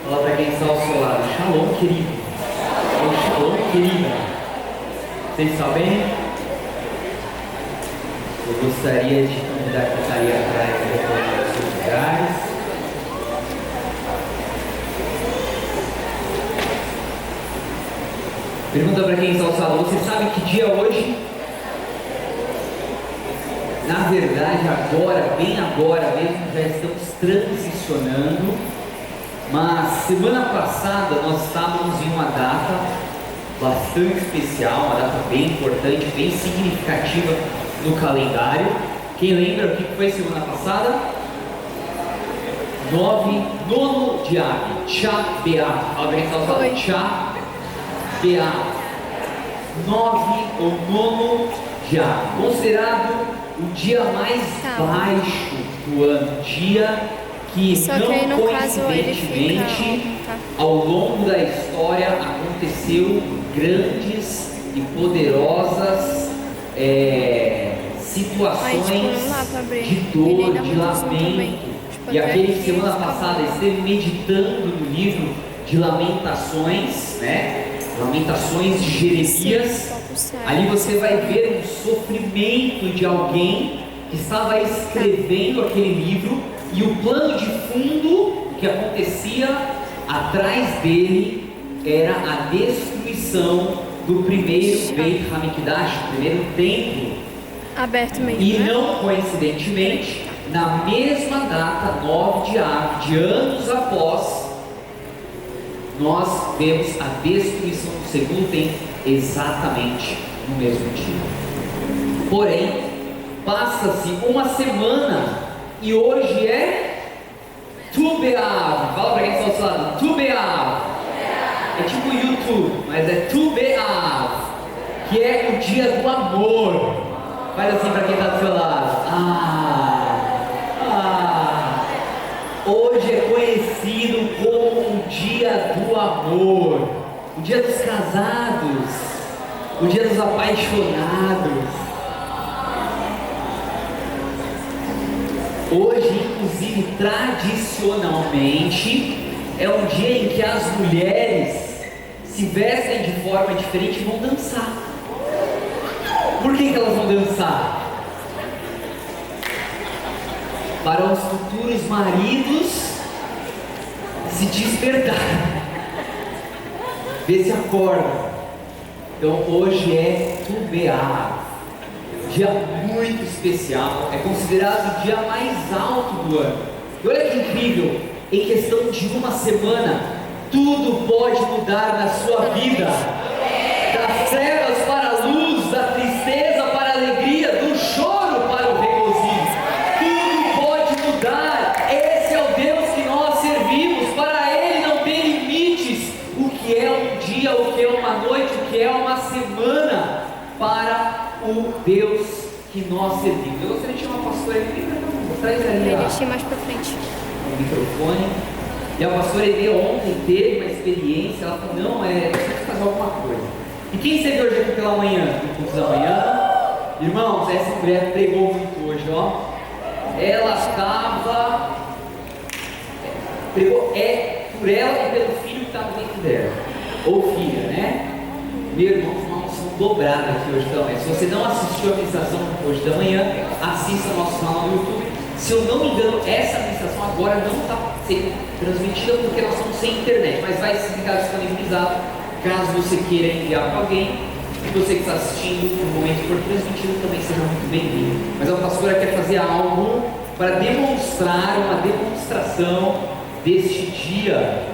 Fala para quem está ao seu lado. Shalom, querido. Ou shalom, querida. Vocês estão bem? Eu gostaria de convidar quem está ali atrás a retornar aos seus lugares. Pergunta para quem está ao seu lado. Você sabe que dia é hoje? Na verdade, agora, bem agora mesmo, já estamos transicionando. Mas semana passada nós estávamos em uma data bastante especial, uma data bem importante, bem significativa no calendário. Quem lembra o que foi semana passada? Nono de Av, Tchá Beá. Fala bem, Tchá Beá. 9 ou nono de Av, considerado o dia mais baixo do ano, dia que não coincidentemente ao longo da história aconteceu grandes e poderosas situações de dor, de lamento. E aquele que semana passada esteve meditando no livro de Lamentações, né? Lamentações de Jeremias, ali você vai ver um sofrimento de alguém que estava escrevendo aquele livro. E o plano de fundo que acontecia atrás dele era a destruição do primeiro Beit Hamikdash, o primeiro templo. Aberto mesmo, e não coincidentemente, na mesma data, 9 de Av, de anos após, nós vemos a destruição do segundo templo exatamente no mesmo dia. Porém, passa-se uma semana e hoje é Tu Be'av. Fala pra quem está ao seu lado. Tu Be'av. É tipo YouTube, mas é Tu Be'av, que é o dia do amor. Faz assim pra quem está do seu lado. Hoje é conhecido como o dia do amor, o dia dos casados, o dia dos apaixonados. Hoje, inclusive, tradicionalmente, é um dia em que as mulheres se vestem de forma diferente e vão dançar. Por que elas vão dançar? Para os futuros maridos se despertarem, ver se acordam. Então, hoje é Tu Be'av. Dia muito especial, é considerado o dia mais alto do ano. E olha que incrível, em questão de uma semana, tudo pode mudar na sua vida. Das trevas para a luz, da tristeza para a alegria, do choro para o regozijo. Tudo pode mudar. Esse é o Deus que nós servimos. Para Ele não tem limites. O que é um dia, o que é uma noite, o que é uma semana para o Deus que nós servimos. Eu gostaria de chamar a pastora Eli, traz ali deixei mais para frente o microfone. E a pastora Eli ontem teve uma experiência. Ela falou: não, precisa fazer alguma coisa. E quem esteve hoje aqui pela manhã? No culto da manhã? Irmãos, essa mulher pregou muito hoje, ó. Ela estava pregou por ela e pelo filho que estava dentro dela, ou filha, né? Meu irmão, dobrada aqui hoje também. Se você não assistiu a ministração hoje da manhã, assista ao nosso canal no YouTube. Se eu não me engano, essa ministração agora não está sendo transmitida porque nós estamos sem internet, mas vai ficar disponibilizado caso você queira enviar para alguém. E você que está assistindo no momento que for transmitido também seja muito bem-vindo. Mas a pastora quer fazer algo para demonstrar, uma demonstração deste dia.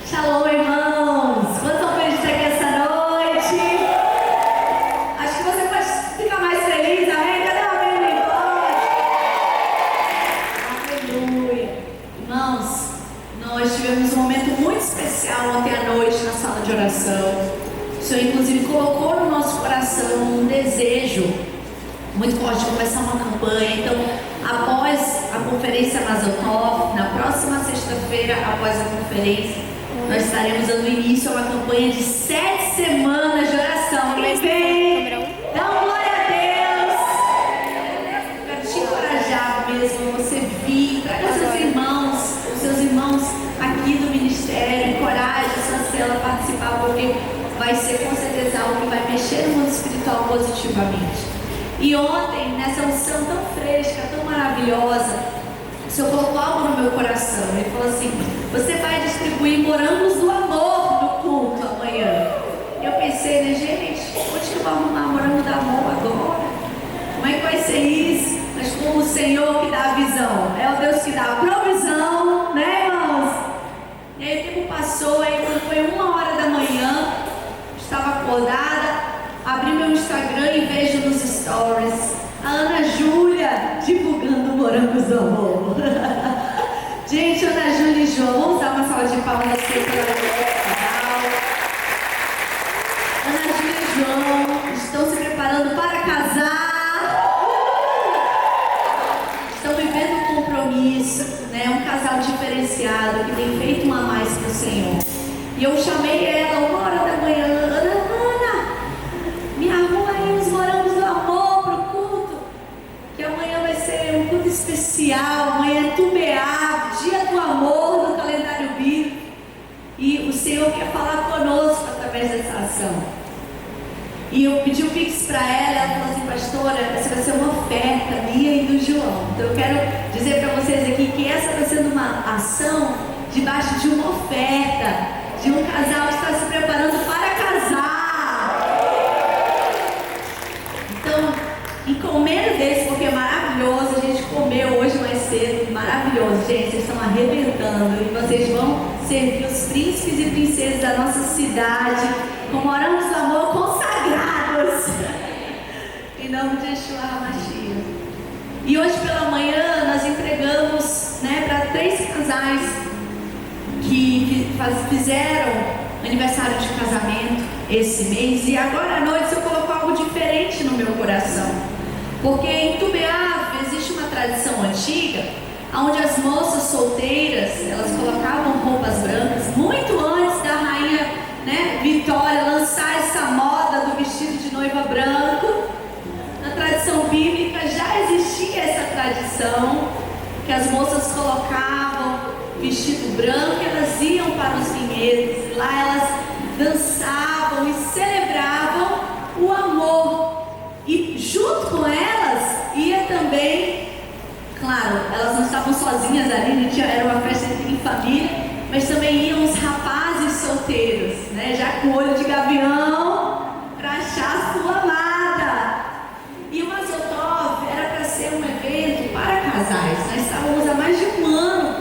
Shalom, irmãos! Quantos estão felizes de estar aqui essa noite? Nós tivemos um momento muito especial ontem à noite na sala de oração. O Senhor, inclusive, colocou no nosso coração um desejo muito forte de começar uma campanha. Então, após a conferência Mazotov, na próxima sexta-feira, após a conferência, nós estaremos dando início a uma campanha de 7 semanas de oração. Quem vem? Dá uma glória a Deus! Para te encorajar mesmo, você vir, traga seus irmãos aqui do ministério. porque vai ser com certeza algo que vai mexer no mundo espiritual positivamente. E ontem, nessa unção tão fresca, tão maravilhosa, o Senhor colocou algo no meu coração. Ele falou assim: você vai distribuir morangos do amor no culto amanhã. Eu pensei, né, gente, onde que eu vou arrumar morango do amor agora? Como é que vai ser isso? Mas como o Senhor que dá a visão, é o Deus que dá a provisão, né, irmãos? E aí o tempo passou, aí quando foi 1h da manhã, estava acordada, abri meu Instagram e vejo nos stories a Ana Júlia divulgando morangos do amor. Gente, Ana Júlia e João, vamos dar uma salva de palmas aqui pela canal. Ana Júlia e João estão se preparando para casar. Estão vivendo um compromisso, né? Um casal diferenciado que tem feito um a mais para o Senhor. E eu chamei ela 1h da manhã: Ana, me arruma aí os morangos do amor para o culto, que amanhã vai ser um culto especial. Amanhã é Tubeá, dia do amor no calendário bíblico. E o Senhor quer falar conosco através dessa ação. E eu pedi o Pix para ela falou assim: pastora, essa vai ser uma oferta minha e do João. Então eu quero dizer para vocês aqui que essa está sendo uma ação debaixo de uma oferta, de um casal que está se preparando para casar. Então, encomenda desse, porque é maravilhoso. A gente comeu hoje mais cedo, maravilhoso. Gente, vocês estão arrebentando e vocês vão servir os príncipes e princesas da nossa cidade com morangos do amor consagrados em nome de Yeshua HaMashiach. E hoje pela manhã nós entregamos, né, para 3 casais que fizeram aniversário de casamento esse mês. E agora à noite eu coloco algo diferente no meu coração, porque em Tubeá existe uma tradição antiga onde as moças solteiras, elas colocavam roupas brancas muito antes da rainha, né, Vitória lançar essa moda do vestido de noiva branco. Na tradição bíblica já existia essa tradição, que as moças colocavam vestido branco e elas iam para os vinhedos. Lá elas dançavam e celebravam o amor. E junto com elas ia também, claro, elas não estavam sozinhas ali, era uma festa em família, mas também iam os rapazes solteiros, né, já com olho de gavião, para achar a sua amada. E o Mazotov era para ser um evento para casais. Nós estávamos há mais de um ano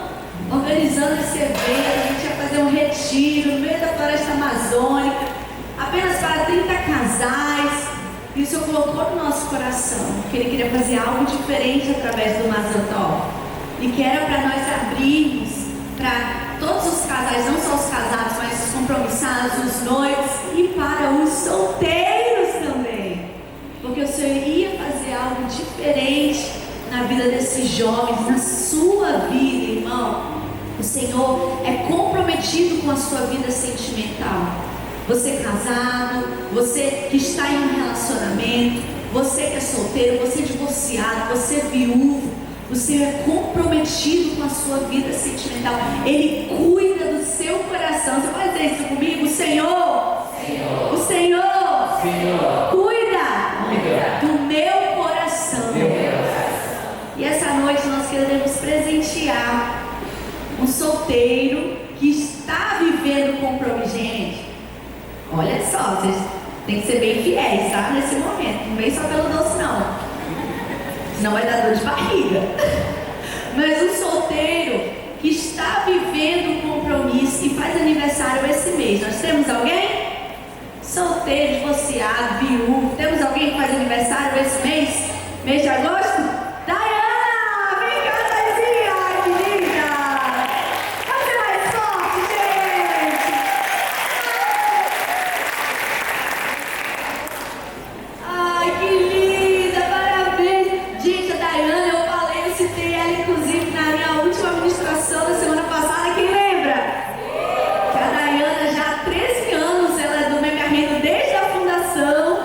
organizando esse evento. A gente ia fazer um retiro no meio da floresta amazônica, apenas para 30 casais. E o Senhor colocou no nosso coração que Ele queria fazer algo diferente através do Mazotov, e que era para nós abrirmos para todos os casais, não só os casados, mas os compromissados, os noivos, e para os solteiros também, porque o Senhor iria fazer algo diferente na vida desses jovens, na sua vida, irmão. O Senhor é comprometido com a sua vida sentimental. Você casado, você que está em um relacionamento, você que é solteiro, você divorciado, você viúvo, o Senhor é comprometido com a sua vida sentimental. Ele cuida do seu coração. Você pode dizer isso comigo? O Senhor cuida do meu coração. E essa noite nós queremos presentear um solteiro que está vivendo compromisso. Gente, olha só, vocês têm que ser bem fiéis, tá? Nesse momento, não vem só pelo doce não, senão vai dar dor de barriga. Mas um solteiro que está vivendo um compromisso e faz aniversário esse mês. Nós temos alguém? Solteiro, divorciado, viúvo. Temos alguém que faz aniversário esse mês? Mês de agosto? Dayana! Vem cá, Daizinha! Ai, que linda! Pode ser mais forte, gente! Ai, que linda! Parabéns! Gente, a Dayana, eu falei, eu citei ela inclusive na minha última ministração da semana passada. Quem lembra? Que a Dayana já há 13 anos, ela é do Mega Reino desde a fundação,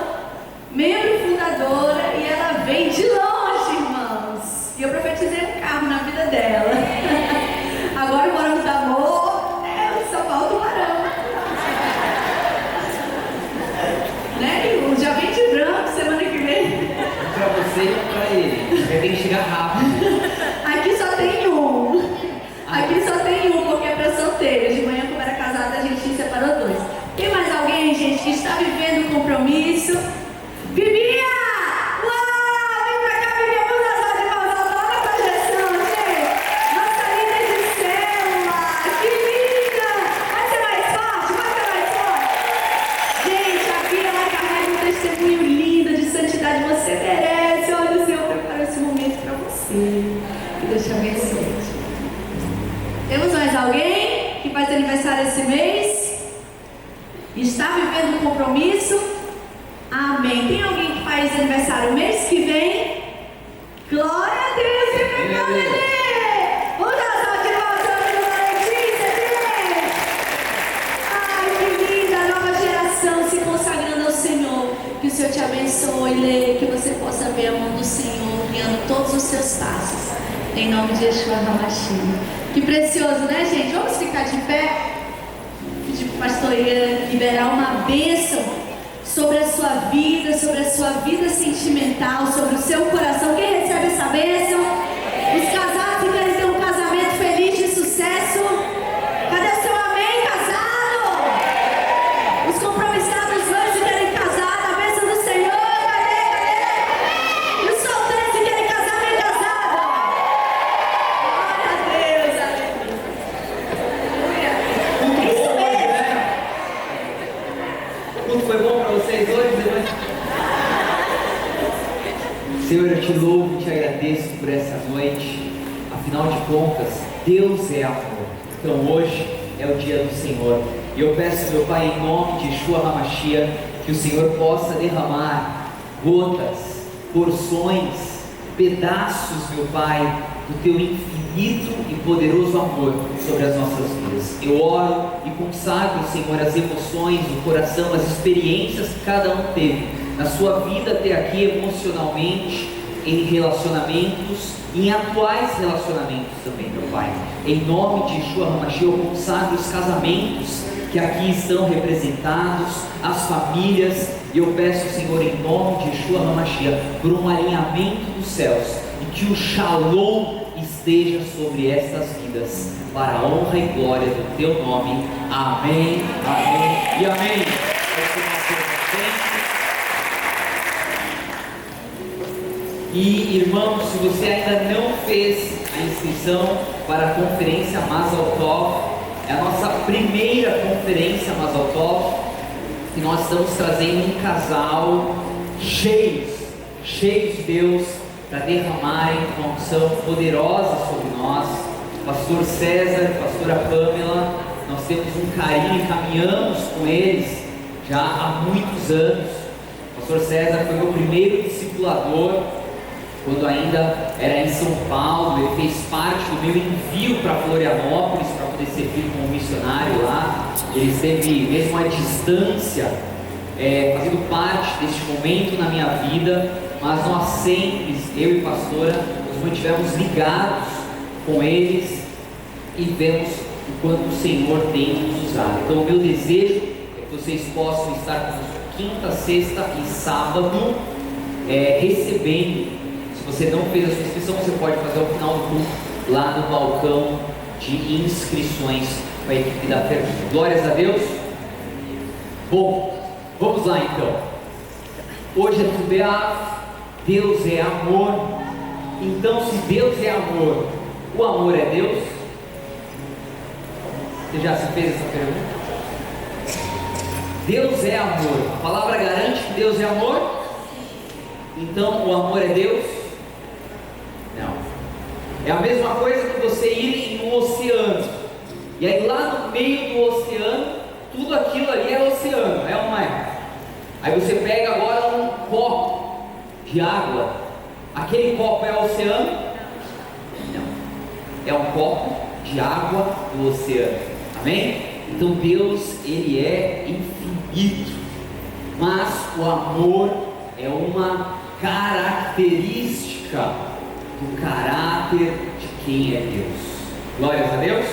membro fundadora, e ela vem de longe, está vivendo o compromisso. Bibia! Uau! Vem pra cá, Bibia! Vamos dar salva de palmas altas lá na projeção, gente! Nossa líder de célula! Que linda! Vai ser mais forte! Vai ser mais forte! Gente, a Bia, ela carrega um testemunho lindo de santidade. Você merece! Olha, o Senhor preparou esse momento pra você. Que Deus te abençoe. Temos mais alguém que faz aniversário esse mês? Está vivendo um compromisso? Amém. Tem alguém que faz aniversário mês que vem? Glória a Deus! Vem pra cá, bebê! Vamos dar uma salva de palmas, Letícia, gente! Ai, que linda! Nova geração se consagrando ao Senhor. Que o Senhor te abençoe, Lê. Que você possa ver a mão do Senhor guiando todos os seus passos. Em nome de Yeshua HaMashiach. Que precioso, né, gente? Vamos ficar de pé. Pedir para o pastor Ian liberar uma bênção sobre a sua vida sentimental, sobre o seu coração. Quem recebe essa bênção? Os casados que querem ter um casamento feliz de sucesso. Cadê o seu amém, casado? Os compromissados hoje que querem casar, a bênção do Senhor. Cadê? E os solteiros que querem casar, bem casado. Glória a Deus, aleluia. Isso mesmo. Tudo foi bom para vocês hoje? Senhor, eu te louvo e te agradeço por essa noite. Afinal de contas, Deus é amor. Então hoje é o dia do Senhor. E eu peço, meu Pai, em nome de Yeshua HaMashiach, que o Senhor possa derramar gotas, porções, pedaços, meu Pai, do teu infinito e poderoso amor sobre as nossas vidas. Eu oro e consagro, Senhor, as emoções, o coração, as experiências que cada um teve na sua vida até aqui, emocionalmente, em relacionamentos, em atuais relacionamentos também, meu Pai. Em nome de Yeshua HaMashiach, eu consagro os casamentos que aqui estão representados, as famílias, e eu peço, Senhor, em nome de Yeshua HaMashiach, por um alinhamento dos céus, e que o Shalom esteja sobre estas vidas, para a honra e glória do teu nome. Amém, amém e amém. E irmãos, se você ainda não fez a inscrição para a conferência Mazal Tov, é a nossa primeira conferência Mazal Tov, e nós estamos trazendo um casal cheios de Deus, para derramarem uma unção poderosa sobre nós. Pastor César, pastora Pamela, nós temos um carinho e caminhamos com eles já há muitos anos. Pastor César foi meu primeiro discipulador quando ainda era em São Paulo. Ele fez parte do meu envio para Florianópolis para poder servir como missionário lá. Ele esteve mesmo à distância, fazendo parte deste momento na minha vida, mas nós sempre, eu e pastora, nos mantivemos ligados com eles e vemos o quanto o Senhor tem nos usado. Então o meu desejo é que vocês possam estar conosco quinta, sexta e sábado, recebendo. Se você não fez a sua inscrição, você pode fazer ao final do culto lá no balcão de inscrições com a equipe da Ferro. Glórias a Deus. Bom, vamos lá então. Hoje é Tu B'Av, Deus é amor. Então, se Deus é amor, o amor é Deus? Você já se fez essa pergunta? Deus é amor. A palavra garante que Deus é amor? Então, o amor é Deus? Não. É a mesma coisa que você ir em um oceano. E aí lá no meio do oceano, tudo aquilo ali é oceano, é ou não é? Aí você pega agora um copo de água. Aquele copo é o oceano? Não. É um copo de água do oceano. Amém? Então Deus, Ele é infinito. Mas o amor é uma característica do caráter de quem é Deus. Glórias a Deus.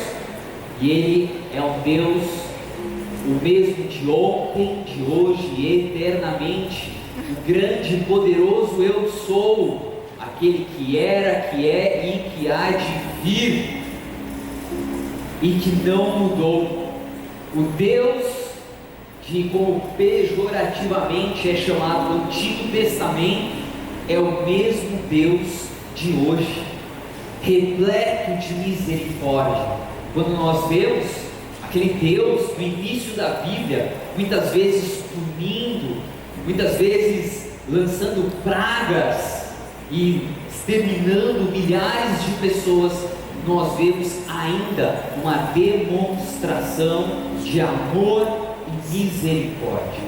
E Ele é um Deus, o mesmo de ontem, de hoje e eternamente. O grande e poderoso eu sou, aquele que era, que é e que há de vir, e que não mudou. O Deus de como pejorativamente é chamado no Antigo Testamento, é o mesmo Deus de hoje, repleto de misericórdia. Quando nós vemos aquele Deus no início da Bíblia, muitas vezes punindo, muitas vezes lançando pragas e exterminando milhares de pessoas, nós vemos ainda uma demonstração de amor e misericórdia.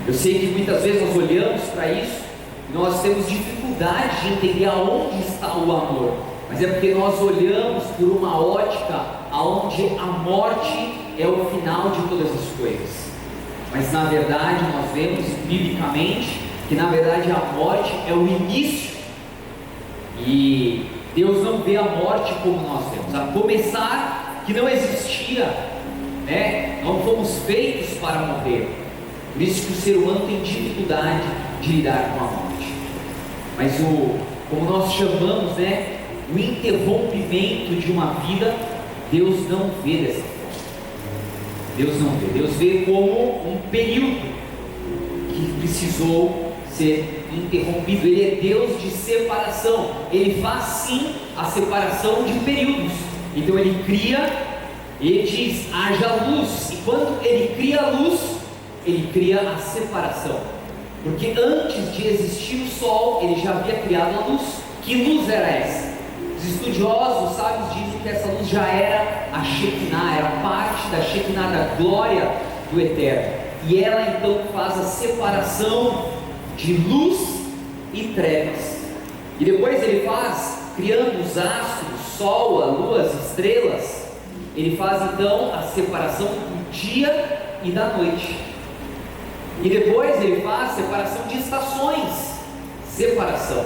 Eu sei que muitas vezes nós olhamos para isso e nós temos dificuldade de entender aonde está o amor, mas é porque nós olhamos por uma ótica aonde a morte é o final de todas as coisas. Mas na verdade nós vemos biblicamente que na verdade a morte é o início, e Deus não vê a morte como nós vemos. A começar que não existia, né? Não fomos feitos para morrer. Por isso que o ser humano tem dificuldade de lidar com a morte. Mas como nós chamamos, né, o interrompimento de uma vida, Deus não vê dessa forma. Deus não vê. Deus vê como um período que precisou ser interrompido. Ele é Deus de separação. Ele faz sim a separação de períodos. Então ele cria, ele diz: haja luz. E quando ele cria a luz, ele cria a separação. Porque antes de existir o sol, ele já havia criado a luz. Que luz era essa? Os estudiosos, sábios, dizem que essa luz já era a Shekinah, era parte da Shekinah, da glória do Eterno. E ela então faz a separação de luz e trevas. E depois ele faz, criando os astros, o sol, a lua, as estrelas, ele faz então a separação do dia e da noite. E depois ele faz separação de estações, separação.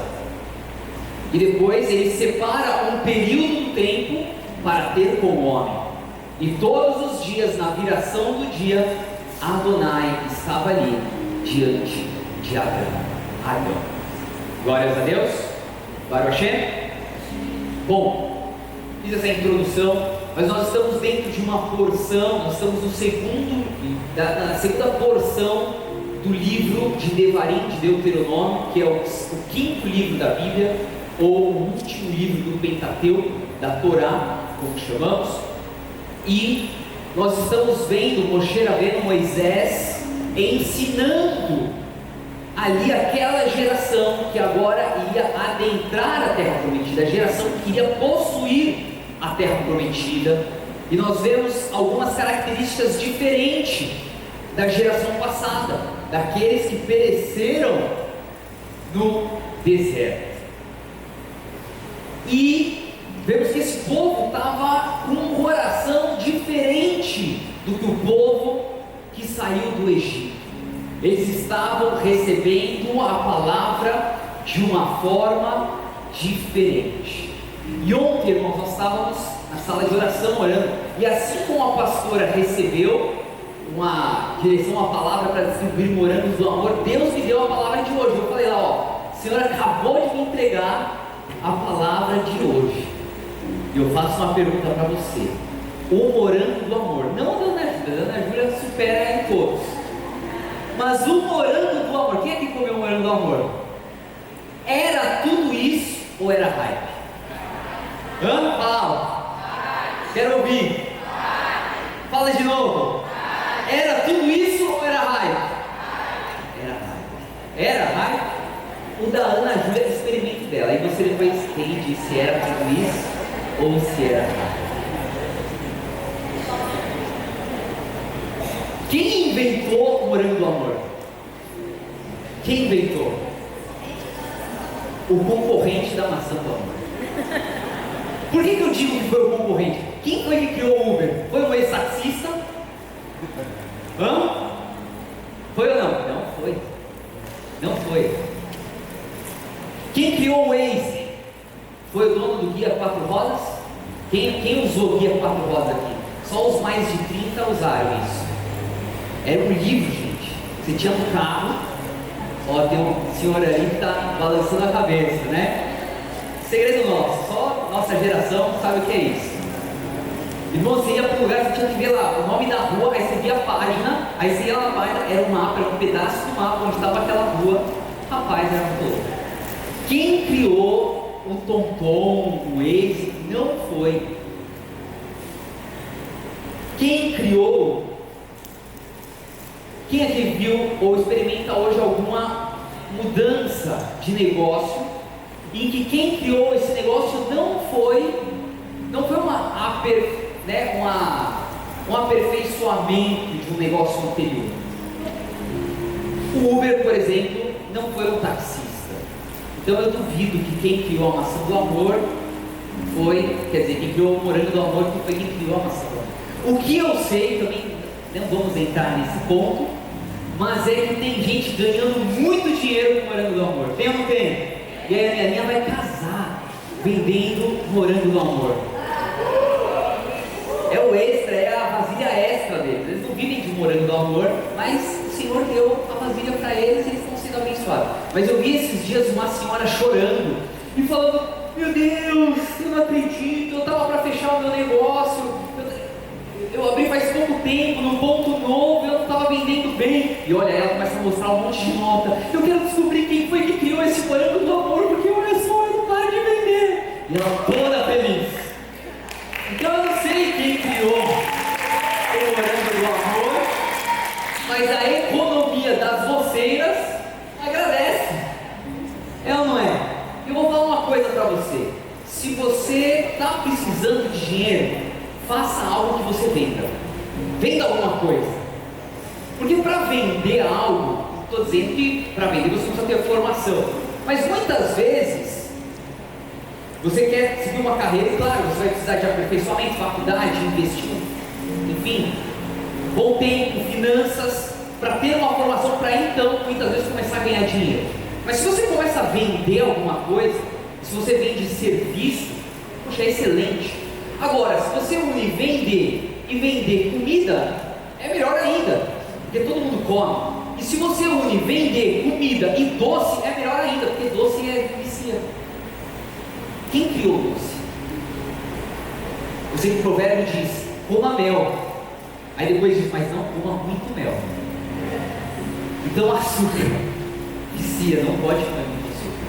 E depois ele separa um período do tempo para ter como homem. E todos os dias, na viração do dia, Adonai estava ali diante de Adão. Glórias a Deus. Baruch Hashem. Bom, fiz essa introdução, mas nós estamos dentro de uma porção, nós estamos no na segunda porção do livro de Devarim, de Deuteronômio, que é o quinto livro da Bíblia, ou o último livro do Pentateuco, da Torá, como chamamos. E nós estamos vendo Moshe Rabbeinu, Moisés, ensinando ali aquela geração que agora ia adentrar a terra prometida, a geração que iria possuir a terra prometida. E nós vemos algumas características diferentes da geração passada, daqueles que pereceram no deserto. E vemos que esse povo estava com um coração diferente do que o povo que saiu do Egito. Eles estavam recebendo a palavra de uma forma diferente. E ontem, irmãos, nós estávamos na sala de oração orando, e assim como a pastora recebeu uma direção, uma palavra para distribuir morangos do amor, Deus me deu a palavra de hoje. Eu falei lá, ó, o Senhor acabou de me entregar a palavra de hoje. E eu faço uma pergunta para você: o morango do amor, não a Ana Júlia supera em todos, mas o morango do amor, quem é que comeu o morango do amor? Era tudo isso ou era hype? Fala, quero ouvir. Fala de novo. Era tudo isso ou era hype? Era hype. Era hype? O da Ana Júlia é o experimento dela, aí você depois entende se era tudo isso ou se era hype. Quem inventou o morango do amor? Quem inventou? O concorrente da maçã do amor. Por que eu digo que foi o concorrente? Quem foi que criou o Uber? Foi um ex-taxista? Foi ou não? Não foi. Não foi. Quem criou o Waze? Foi o dono do Guia 4 Rodas? Quem usou o Guia 4 Rodas aqui? Só os mais de 30 usaram isso. Era um livro, gente. Você tinha um carro. Ó, tem um senhor ali que está balançando a cabeça, né? Segredo nosso, só nossa geração sabe o que é isso. Irmão, você ia para um lugar, você tinha que ver lá o nome da rua, aí você via a página, Aí você ia na página, era um mapa, era um pedaço do mapa onde estava aquela rua. Rapaz, era muito louco. Quem criou o TomTom, o Waze, não foi. Quem criou, quem aqui viu ou experimenta hoje alguma mudança de negócio em que quem criou esse negócio não foi um aperfeiçoamento de um negócio anterior? O Uber, por exemplo, não foi um taxista. Então eu duvido que quem criou a maçã do amor quem criou o morango do amor foi quem criou a maçã do amor. O que eu sei, também não vamos entrar nesse ponto, mas é que tem gente ganhando muito dinheiro com morango do amor. Tem ou não tem? E aí a minha linha vai casar vendendo morango do amor. É o extra, é a vasilha extra deles. Eles não vivem de morango do amor, mas o Senhor deu a vasilha para eles e eles estão sendo abençoados. Mas eu vi esses dias uma senhora chorando e falando: meu Deus, eu não acredito, eu estava para fechar o meu negócio, eu abri faz pouco tempo, num ponto novo, eu não estava vendendo bem. E olha, ela começa a mostrar um monte de nota. Eu quero descobrir quem foi que criou esse morango do amor, porque olha só, eu não paro de vender. E ela toda feliz. Então eu não sei quem criou o morango do amor, mas a economia das vocês agradece. É ou não é? Eu vou falar uma coisa para você. Se você está precisando de dinheiro, faça algo que você venda. Venda alguma coisa. Porque para vender algo, estou dizendo que para vender você precisa ter formação. Mas muitas vezes, você quer seguir uma carreira, claro, você vai precisar de aperfeiçoamento, faculdade, investimento, enfim, bom tempo, finanças, para ter uma formação, para então, muitas vezes, começar a ganhar dinheiro. Mas se você começa a vender alguma coisa, se você vende serviço, poxa, é excelente. Agora, se você une vender e vender comida, é melhor ainda, porque todo mundo come. E se você une vender comida e doce, é melhor ainda, porque doce é vicia. Quem criou o doce? Eu sei que o provérbio diz: coma mel. Aí depois diz: mas não coma muito mel. Então açúcar vicia, não pode comer muito açúcar.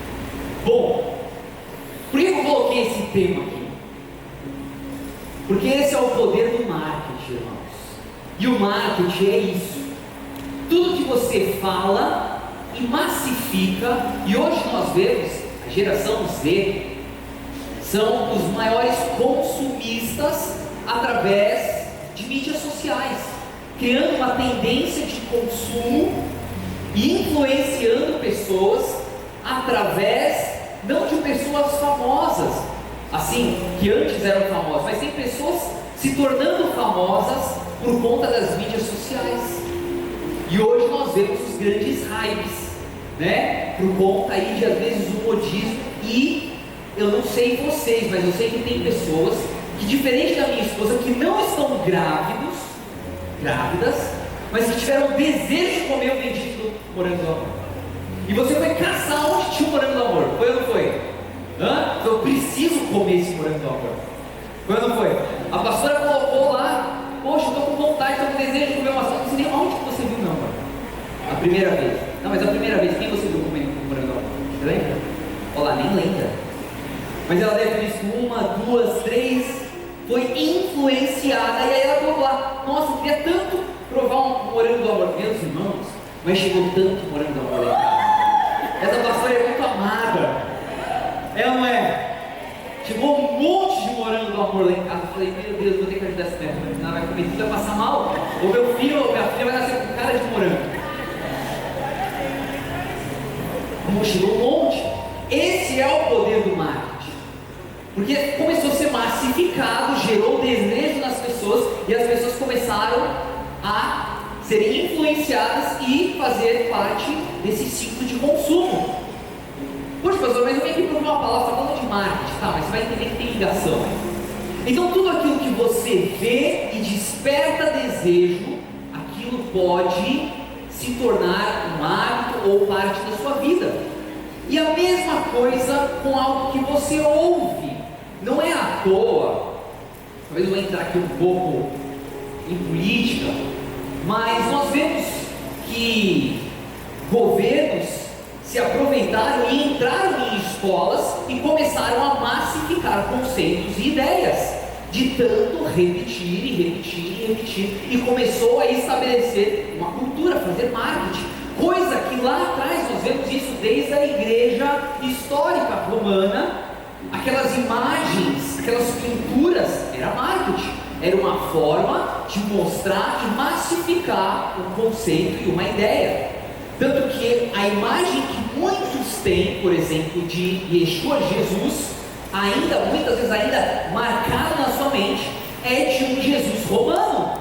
Bom, por que eu coloquei esse tema aqui? Porque esse é o poder do marketing, irmãos. E o marketing é isso. Tudo que você fala e massifica, e hoje nós vemos, a geração Z são os maiores consumistas através de mídias sociais, criando uma tendência de consumo e influenciando pessoas através, não de pessoas famosas, assim, que antes eram famosas, mas tem pessoas se tornando famosas por conta das mídias sociais. E hoje nós vemos os grandes hypes, né? Por conta aí de, às vezes, o modismo. E eu não sei vocês, mas eu sei que tem pessoas que, diferente da minha esposa, que não estão grávidas, mas que tiveram desejo de comer o bendito morango do amor. E você foi caçar onde tinha o morango do amor, foi ou não foi? Então eu preciso comer esse morango do amor. Foi ou não foi? A pastora colocou lá: poxa, eu estou com vontade, estou com desejo de comer uma salada. Não sei nem onde que você viu, não, mano. A primeira vez. Não, mas a primeira vez, quem você viu comendo morango do amor? Você lembra? Olha lá, nem lembra. Mas ela deve ter visto 1, 2, 3, foi influenciada. E aí ela colocou lá: nossa, eu queria tanto provar um morango do amor. Meus irmãos, mas chegou tanto morango do amor aí. Essa pastora é muito amada. É ou não é? Chegou um monte de morango do amor lá em casa. Eu falei: meu Deus, vou ter que ajudar essa terra. Ela vai comer tudo, vai passar mal. Ou meu filho ou minha filha vai nascer com cara de morango. Chegou um monte. Esse é o poder do marketing. Porque começou a ser massificado, gerou desejo nas pessoas, e as pessoas começaram a serem influenciadas e fazer parte desse ciclo de consumo. Poxa, pastor, mas eu vim aqui para uma palavra falando de marketing, tá? Mas você vai entender que tem ligação. Então, tudo aquilo que você vê e desperta desejo, aquilo pode se tornar um hábito ou parte da sua vida. E a mesma coisa com algo que você ouve. Não é à toa, talvez eu vou entrar aqui um pouco em política, Mas nós vemos que governos se aproveitaram e entraram em escolas e começaram a massificar conceitos e ideias, de tanto repetir e repetir e repetir, e começou a estabelecer uma cultura, fazer marketing, coisa que lá atrás nós vemos isso desde a igreja histórica romana. Aquelas imagens, aquelas pinturas, era marketing, era uma forma de mostrar e massificar um conceito e uma ideia. Tanto que a imagem que muitos têm, por exemplo, de Yeshua, Jesus, ainda, muitas vezes ainda marcado na sua mente, é de um Jesus romano,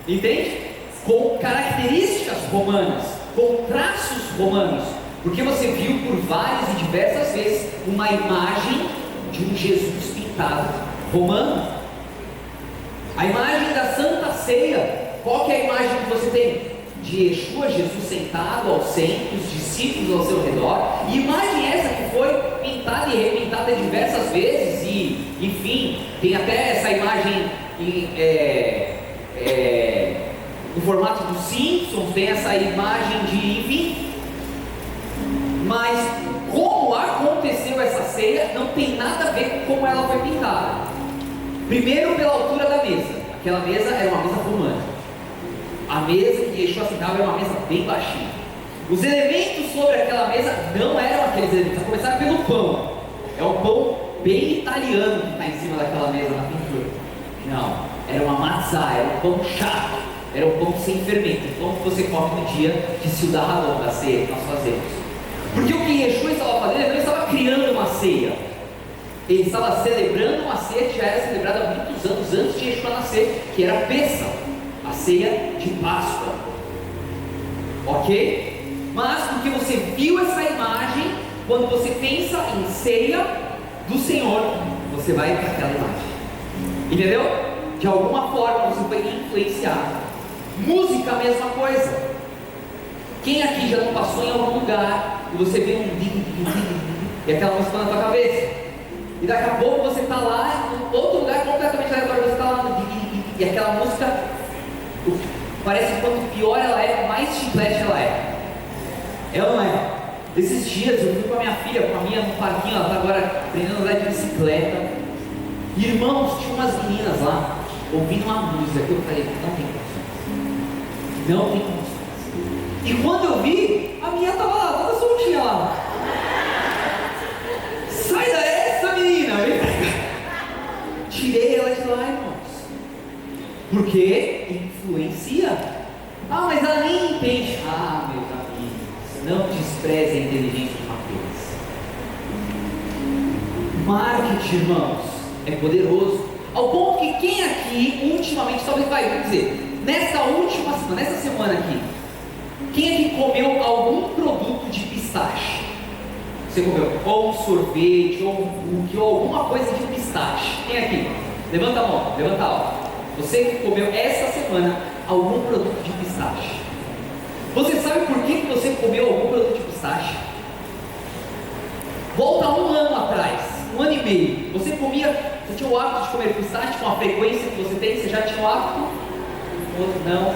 entende? Com características romanas, com traços romanos, porque você viu por várias e diversas vezes uma imagem de um Jesus pintado romano. A imagem da Santa Ceia, qual que é a imagem que você tem? De Yeshua, Jesus sentado ao centro, os discípulos ao seu redor. E imagem essa que foi pintada e repintada diversas vezes, e enfim, tem até essa imagem no formato dos Simpsons, tem essa imagem de, enfim. Mas como aconteceu essa ceia não tem nada a ver com como ela foi pintada. Primeiro, pela altura da mesa. Aquela mesa era uma mesa romana. A mesa que Yeshua sentava era uma mesa bem baixinha. Os elementos sobre aquela mesa não eram aqueles elementos, a começar pelo pão. É um pão bem italiano que está em cima daquela mesa na pintura. Não, era uma matzá, era um pão chato, era um pão sem fermento, o pão que você come no dia de Ciudad Radon, da ceia que nós fazemos. Porque o que Yeshua estava fazendo, ele não estava criando uma ceia, ele estava celebrando uma ceia que já era celebrada há muitos anos antes de Yeshua nascer, que era Pêssach, a ceia de Páscoa, ok? Mas porque você viu essa imagem, quando você pensa em ceia do Senhor, você vai para aquela imagem, entendeu? De alguma forma você foi influenciado. Música, a mesma coisa. Quem aqui já não passou em algum lugar e você vê e aquela música na tua cabeça, e daqui a pouco você está lá em outro lugar completamente aleatório, você está lá no e aquela música, parece que quanto pior ela é, mais chiclete ela é. É ou não é? Esses dias eu fui com a minha filha, com a minha no parquinho, ela está agora aprendendo a andar de bicicleta. Irmãos, tinha umas meninas lá ouvindo uma música que eu falei, não tem condições. Não tem condições. E quando eu vi, a minha estava lá, toda soltinha lá. Sai daí essa menina! Tirei ela de lá, irmãos. Porque influencia. Ah, mas ela nem entende. Ah, meus amigos, não despreze a inteligência de uma criança. Marketing, irmãos, é poderoso. Ao ponto que quem aqui, ultimamente, talvez vamos dizer, nessa semana aqui, quem aqui comeu algum produto de pistache? Você comeu ou um sorvete, ou um cookie, ou alguma coisa de pistache? Quem aqui? Levanta a mão, levanta a mão. Você que comeu essa semana algum produto de pistache. Você sabe por que você comeu algum produto de pistache? Volta um ano atrás, 1 ano e meio. Você tinha o hábito de comer pistache com a frequência que você tem? Você já tinha o hábito? Outro não.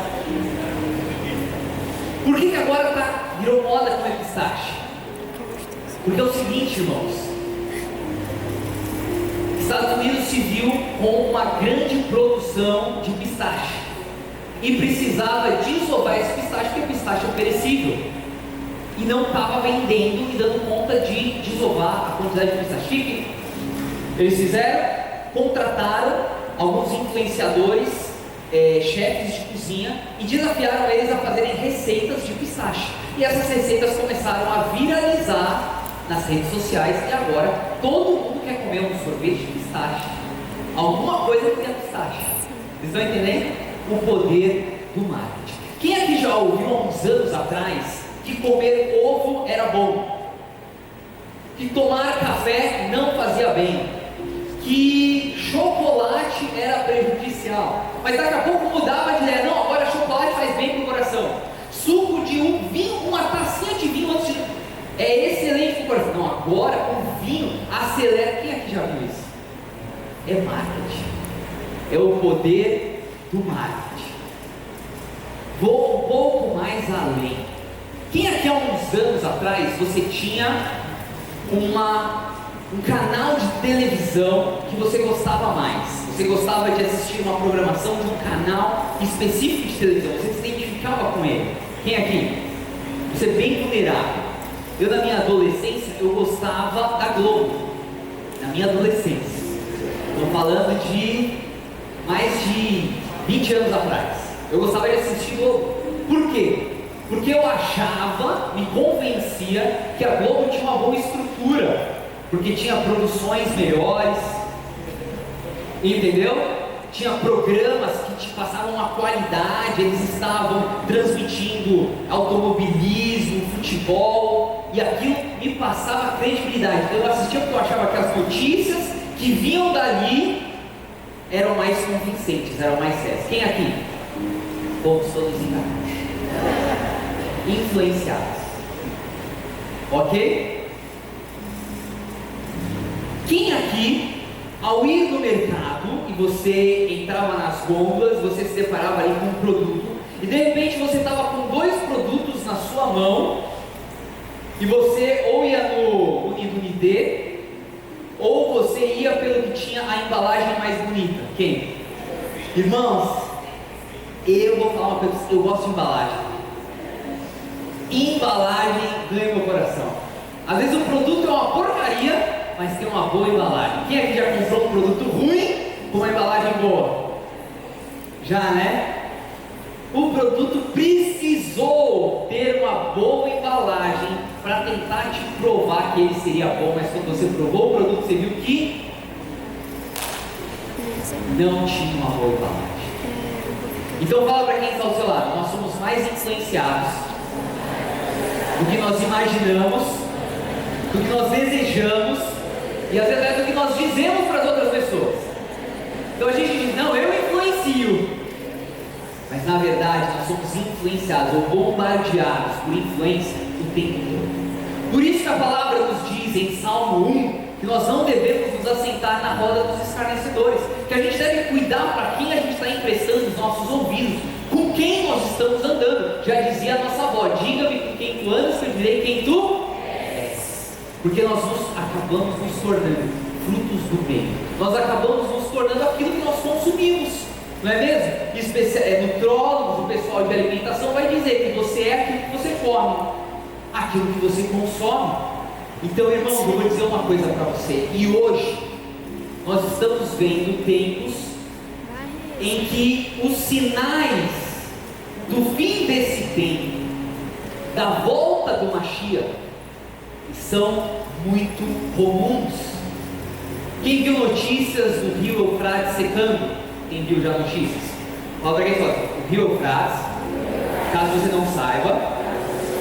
Por que agora virou moda comer pistache? Porque é o seguinte, irmãos. Estados Unidos se viu com uma grande produção de pistache e precisava desovar esse pistache, porque o pistache é perecível e não estava vendendo e dando conta de desovar a quantidade de pistache. Eles fizeram, contrataram alguns influenciadores, chefes de cozinha, e desafiaram eles a fazerem receitas de pistache, e essas receitas começaram a viralizar nas redes sociais, e agora todo mundo quer comer um sorvete de pistache, alguma coisa que tenha pistache. Vocês estão entendendo? O poder do marketing. Quem aqui já ouviu há uns anos atrás que comer ovo era bom, que tomar café não fazia bem, que chocolate era prejudicial, mas daqui a pouco mudava de ideia? Não, agora chocolate faz bem para o coração, suco de vinho, uma tacinha de vinho antes de... é excelente para o coração. Não, agora o vinho acelera. Quem aqui já viu isso? É marketing, é o poder do marketing. vou um pouco mais além. Quem aqui há uns anos atrás você tinha um canal de televisão que você gostava mais? Você gostava de assistir uma programação de um canal específico de televisão, você se identificava com ele? Quem aqui? Você é bem vulnerável. Eu na minha adolescência, eu gostava da Globo. Na minha adolescência. Estou falando de mais de 20 anos atrás. Eu gostava de assistir Globo. Por quê? Porque eu achava, me convencia que a Globo tinha uma boa estrutura. Porque tinha produções melhores. Entendeu? Tinha programas que te passavam uma qualidade, eles estavam transmitindo automobilismo, futebol, e aquilo me passava credibilidade. Então eu assistia porque eu achava que as notícias que vinham dali eram mais convincentes, eram mais sérias. Quem aqui? Fomos todos enganados, influenciados, ok? Quem aqui, ao ir no mercado e você entrava nas gôndolas, você se deparava ali com um produto e de repente você estava com 2 produtos na sua mão e você ou ia no Unidê ou você ia pelo que tinha a embalagem mais bonita? Quem? Irmãos, eu vou falar uma coisa, eu gosto de embalagem. Embalagem ganha meu coração. Às vezes o produto é uma porcaria, mas tem uma boa embalagem. Quem aqui já comprou um produto ruim com uma embalagem boa? Já, né? O produto precisou ter uma boa embalagem para tentar te provar que ele seria bom, mas quando você provou o produto, você viu que não tinha uma boa embalagem. Então fala para quem está ao seu lado, nós somos mais influenciados do que nós imaginamos, do que nós desejamos, e às vezes é do que nós dizemos para as outras pessoas. Então a gente diz, não, eu influencio, mas na verdade nós somos influenciados ou bombardeados por influência o tempo todo. Por isso que a palavra nos diz em Salmo 1 que nós não devemos nos assentar na roda dos escarnecedores, que a gente deve cuidar para quem a gente está emprestando os nossos ouvidos, com quem nós estamos andando. Já dizia a nossa avó, diga-me com quem tu andas, que eu direi quem tu és. Porque nós acabamos nos tornando frutos do bem, nós acabamos nos tornando aquilo que nós consumimos, não é mesmo? Nutrólogos, o pessoal de alimentação vai dizer que você é aquilo que você come, aquilo que você consome. Então, irmãos, eu vou dizer uma coisa para você, e hoje nós estamos vendo tempos em que os sinais do fim desse tempo, da volta do Mashiach, são muito comuns. Quem viu notícias do rio Eufrates secando? Quem viu já notícias? Fala para quem fala, o rio Eufrates, caso você não saiba,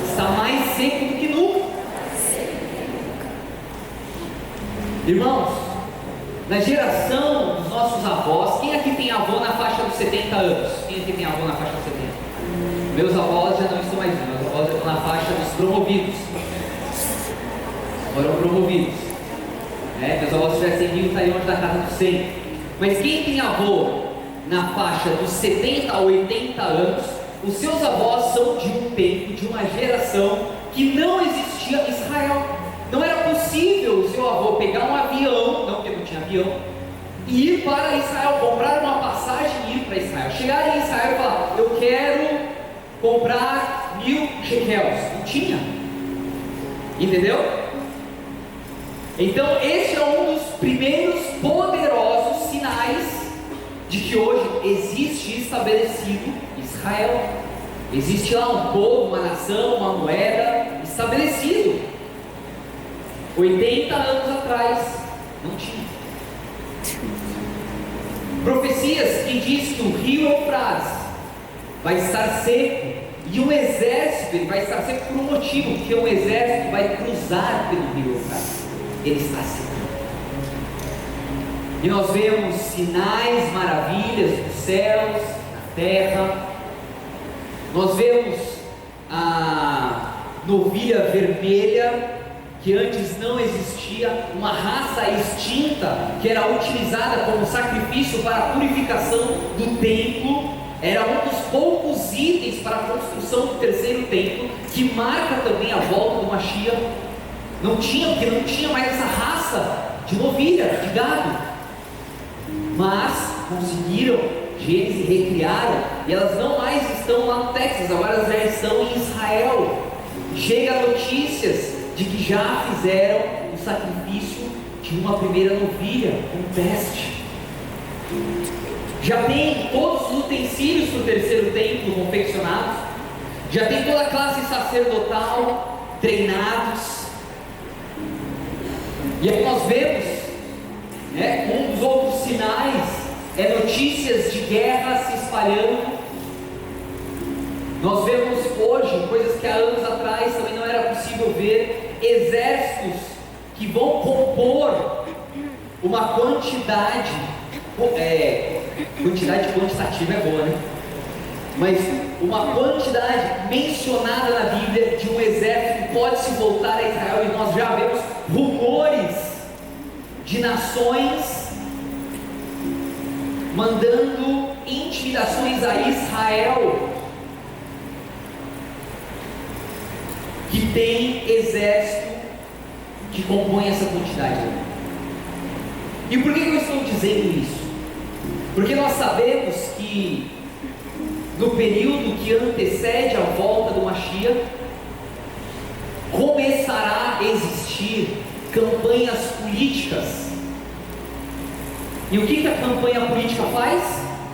está mais seco do que nunca. Irmãos, na geração dos nossos avós, quem aqui tem avô na faixa dos 70 anos? Quem aqui tem avô na faixa dos 70? Meus avós já não estão mais vivos, meus avós já estão na faixa dos promovidos. Foram promovidos. Meus avós tivessem vivo, estariam da casa dos 100. Mas quem tem avô na faixa dos 70 a 80 anos, os seus avós são de um tempo, de uma geração que não existia Israel. Não era possível o seu avô pegar um avião, não porque não tinha avião, e ir para Israel, comprar uma passagem e ir para Israel. Chegar em Israel e falar, eu quero comprar 1000 shekels. Não tinha. Entendeu? Então esse é um dos primeiros poderosos sinais de que hoje existe estabelecido Israel. Existe lá um povo, uma nação, uma moeda estabelecido. 80 anos atrás não tinha. Profecias que diz que o rio Eufrates vai estar seco e o exército ele vai estar seco por um motivo, porque o exército vai cruzar pelo rio Eufrates. Ele está seco. E nós vemos sinais, maravilhas dos céus, na terra. Nós vemos a novilha vermelha, que antes não existia, uma raça extinta que era utilizada como sacrifício para a purificação do templo. Era um dos poucos os itens para a construção do terceiro templo, que marca também a volta do Mashiach. Porque não tinha mais essa raça de novilha, de gado. Mas conseguiram, Gênesis recriaram, e elas não mais estão lá no Texas, agora elas já estão em Israel. Chega notícias de que já fizeram o sacrifício de uma primeira novilha, um teste. Já tem todos os utensílios para o terceiro templo confeccionados, já tem toda a classe sacerdotal treinados. E aí nós vemos, um dos outros sinais é notícias de guerra se espalhando. Nós vemos hoje coisas que há anos atrás também não era possível ver, exércitos que vão compor uma quantidade quantitativa é boa, né? Mas uma quantidade mencionada na Bíblia de um exército que pode se voltar a Israel, e nós já vemos rumores de nações mandando intimidações a Israel, que tem exército que compõe essa quantidade. E por que eu estou dizendo isso? Porque nós sabemos que no período que antecede a volta do Mashiach, começará a existir campanhas políticas. E o que a campanha política faz?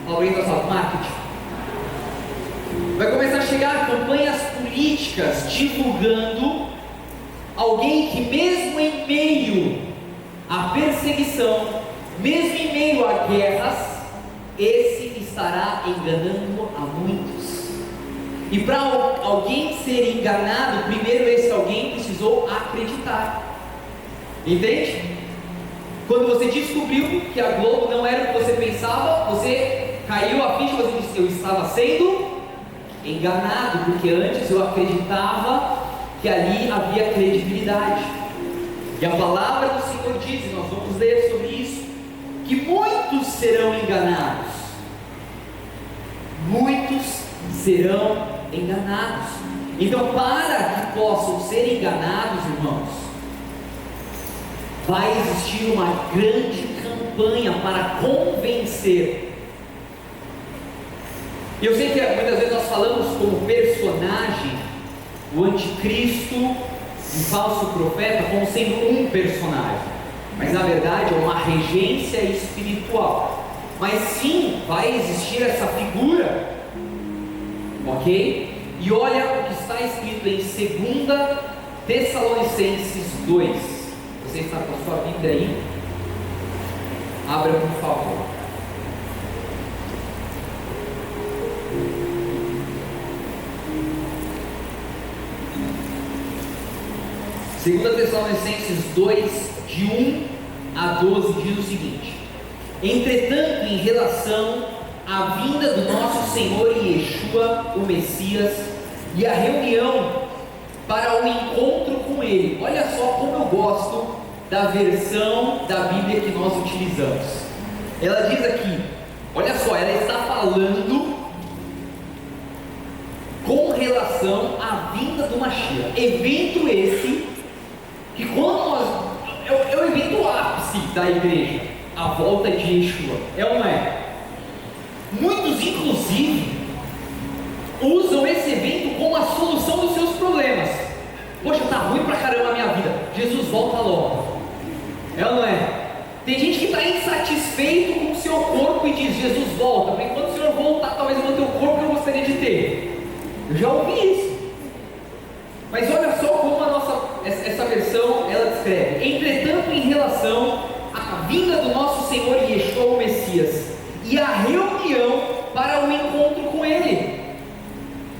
Alguém vai falar marketing. Vai começar a chegar campanhas políticas divulgando alguém que, mesmo em meio à perseguição, mesmo em meio a guerras, esse estará enganando a muitos. E para alguém ser enganado, primeiro esse alguém precisou acreditar. Entende? Quando você descobriu que a Globo não era o que você pensava, você caiu a ficha e você disse: eu estava sendo enganado, porque antes eu acreditava que ali havia credibilidade. E a palavra do Senhor diz, e nós vamos ler sobre isso, que muitos serão enganados. Muitos serão enganados. Então, para que possam ser enganados, irmãos, vai existir uma grande campanha para convencer. E eu sei que muitas vezes nós falamos como personagem o anticristo, um falso profeta, como sendo um personagem, mas na verdade é uma regência espiritual. Mas sim, vai existir essa figura, ok? E olha o que está escrito em 2 Tessalonicenses 2. Você está com a sua Bíblia aí? Abra, por favor. Segunda Tessalonicenses 2, de 1 a 12, diz o seguinte: entretanto, em relação à vinda do nosso Senhor Yeshua, o Messias, e a reunião para o encontro com Ele, olha só como eu gosto da versão da Bíblia que nós utilizamos. Ela diz aqui, olha só, ela está falando com relação à vinda do Mashiach, evento esse que quando é o evento ápice da igreja, a volta de Yeshua, é ou não é? Muitos inclusive usam esse evento como a solução dos seus problemas. Poxa, tá ruim pra caramba a minha vida, Jesus volta logo, é ou não é? Tem gente que está insatisfeito com o seu corpo e diz: Jesus volta, porque quando o Senhor voltar, talvez eu vou ter o corpo que eu gostaria de ter. Eu já ouvi isso. Mas olha só como essa versão ela descreve: entretanto, em relação à vinda do nosso Senhor Yeshua, o Messias, e a reunião para o encontro com Ele,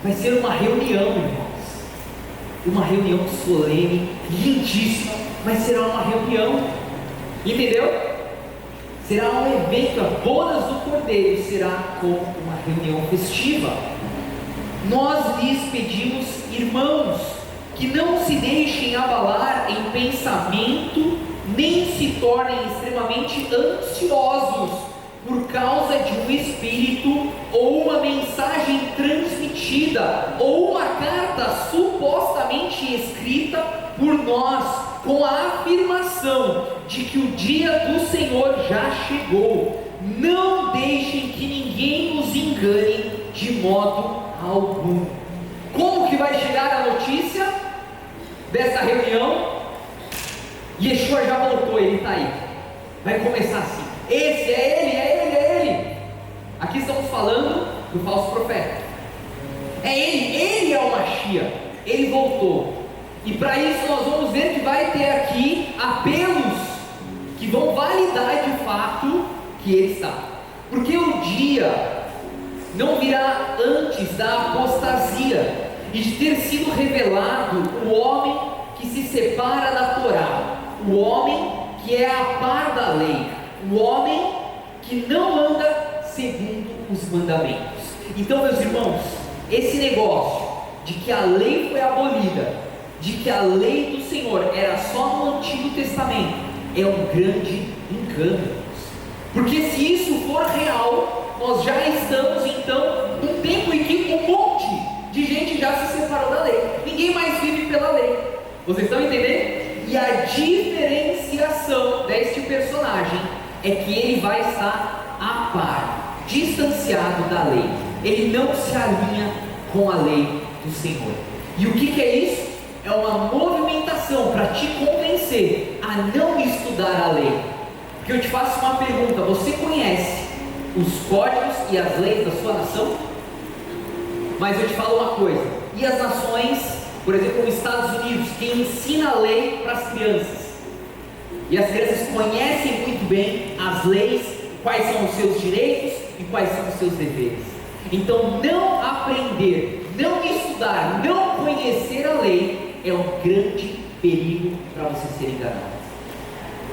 vai ser uma reunião, irmãos, uma reunião solene, lindíssima, mas será uma reunião, entendeu? Será um evento, a bodas do Cordeiro será como uma reunião festiva. Nós lhes pedimos, irmãos, que não se deixem abalar em pensamento, nem se tornem extremamente ansiosos por causa de um espírito ou uma mensagem transmitida emitida ou uma carta supostamente escrita por nós, com a afirmação de que o dia do Senhor já chegou. Não deixem que ninguém os engane de modo algum. Como que vai chegar a notícia dessa reunião? Yeshua já voltou, ele está aí. Vai começar assim: esse é ele, é ele, é ele. Aqui estamos falando do falso profeta. É ele é o Mashiach, ele voltou. E para isso nós vamos ver que vai ter aqui apelos que vão validar de fato que ele está. Porque o dia não virá antes da apostasia e de ter sido revelado o homem que se separa da Torá, o homem que é a par da lei, o homem que não anda segundo os mandamentos. Então, meus irmãos, esse negócio de que a lei foi abolida, de que a lei do Senhor era só no Antigo Testamento, é um grande engano. Porque se isso for real, nós já estamos então num tempo em que um monte de gente já se separou da lei, ninguém mais vive pela lei. Vocês estão entendendo? E a diferenciação deste personagem é que ele vai estar a par, distanciado da lei. Ele não se alinha com a lei do Senhor. E o que é isso? É uma movimentação para te convencer a não estudar a lei. Porque eu te faço uma pergunta: você conhece os códigos e as leis da sua nação? Mas eu te falo uma coisa: e as nações, por exemplo, os Estados Unidos, que ensina a lei para as crianças? E as crianças conhecem muito bem as leis, quais são os seus direitos e quais são os seus deveres. Então, não aprender, não estudar, não conhecer a lei é um grande perigo para você ser enganado.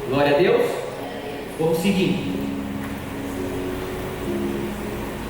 Glória a Deus. Vamos seguir.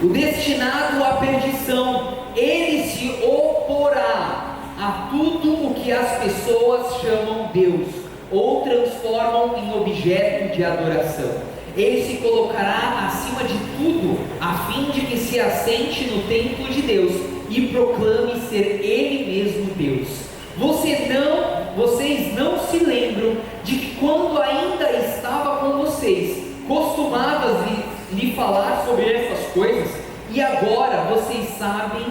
O destinado à perdição, ele se oporá a tudo o que as pessoas chamam Deus ou transformam em objeto de adoração. Ele se colocará acima de tudo, a fim de que se assente no templo de Deus e proclame ser Ele mesmo Deus. Vocês não se lembram de que quando ainda estava com vocês, costumavas lhe falar sobre essas coisas, e agora vocês sabem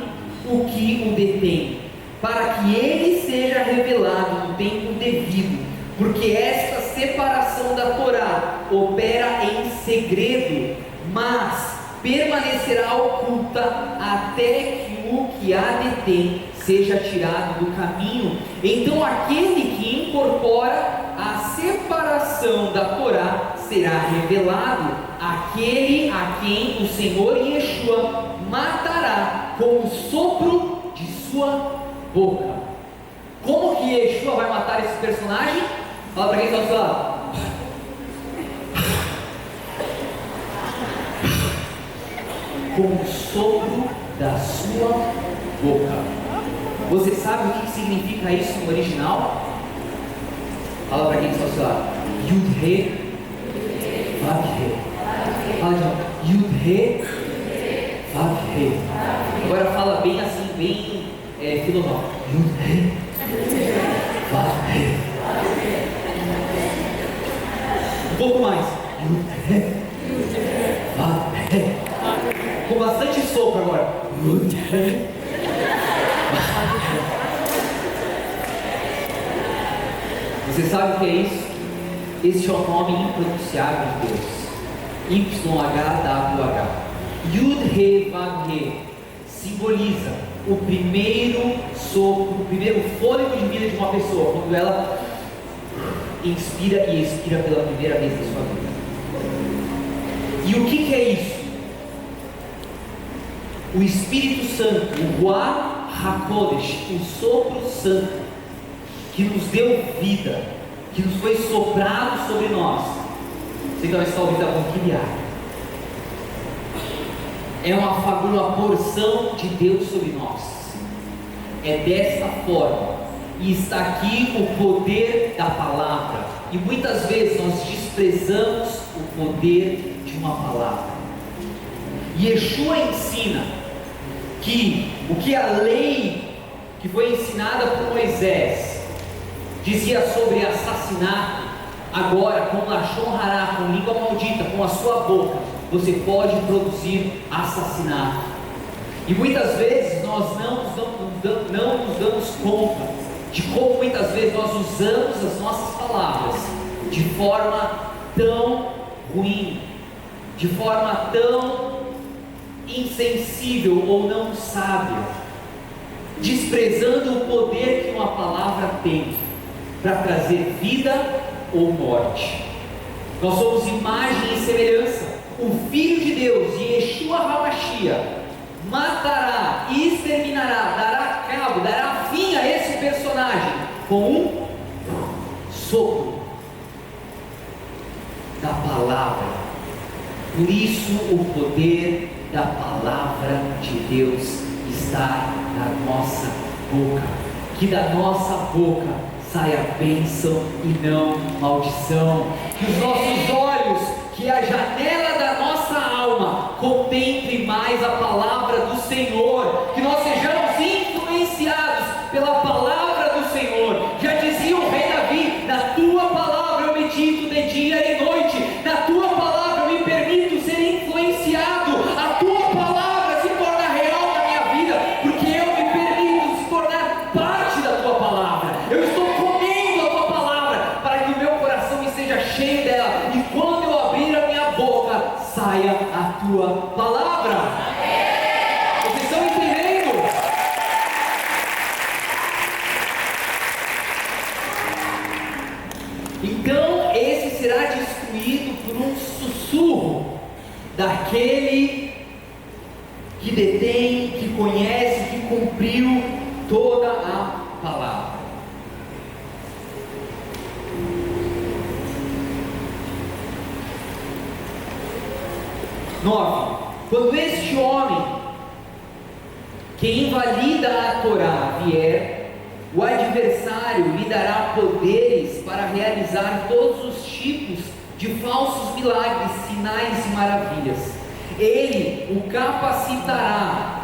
o que o detém, para que ele seja revelado no tempo devido, porque esta separação da Torá opera em segredo, mas permanecerá oculta até que o que a detém seja tirado do caminho. Então aquele que incorpora a separação da Torá será revelado, aquele a quem o Senhor Yeshua matará com o sopro de sua boca. Como que Yeshua vai matar esse personagem? Fala para quem está ao seu lado. Com o sopro da sua boca. Você sabe o que significa isso no original? Fala para quem está ao seu lado. Yud-He Vav-He. Fala de novo. Yud-He Vav-He. Agora fala bem assim, bem filosófico. Yud-He Vav-He. Um pouco mais. Yud-He Vav-He. Com bastante sopro agora. Yud-He. Você sabe o que é isso? Este é o nome impronunciável de Deus. YHWH. Yud-He Vav-He simboliza o primeiro sopro, o primeiro fôlego de vida de uma pessoa, quando ela inspira e expira pela primeira vez na sua vida. E o que é isso? O Espírito Santo, o Ruach HaKodesh, o sopro santo, que nos deu vida, que nos foi soprado sobre nós. Você que está ouvindo a banquilhar. É uma porção de Deus sobre nós. É desta forma. E está aqui o poder da palavra. E muitas vezes nós desprezamos o poder de uma palavra. Yeshua ensina que o que a lei que foi ensinada por Moisés dizia sobre assassinato, agora com Lashon Hará, com língua maldita, com a sua boca, você pode produzir assassinato. E muitas vezes nós não nos damos conta de como muitas vezes nós usamos as nossas palavras de forma tão ruim, de forma tão insensível ou não sábia, desprezando o poder que uma palavra tem para trazer vida ou morte. Nós somos imagem e semelhança. O Filho de Deus, Yeshua HaMashiach, matará, exterminará, dará cabo, dará fim a esse personagem com um sopro da palavra. Por isso o poder da palavra de Deus está na nossa boca. Que da nossa boca saia bênção e não maldição. Que os nossos olhos, que a janela da nossa alma contemple mais a palavra do Senhor, que nós sejamos influenciados pela palavra do Senhor. Já dizia o rei Davi: na tua palavra eu medito de dia e noite, na tua palavra eu me permito ser influenciado, a tua palavra se torna real na minha vida, porque eu me permito se tornar parte da tua palavra. Eu estou comendo a tua palavra para que o meu coração esteja cheio dela, e quando eu abrir a minha boca, saia a tua palavra. Vocês estão entendendo? Então esse será destruído por um sussurro daquele que detém, que conhece, que cumpriu toda a palavra. Quando este homem que invalida a Torá vier, o adversário lhe dará poderes para realizar todos os tipos de falsos milagres, sinais e maravilhas. Ele o capacitará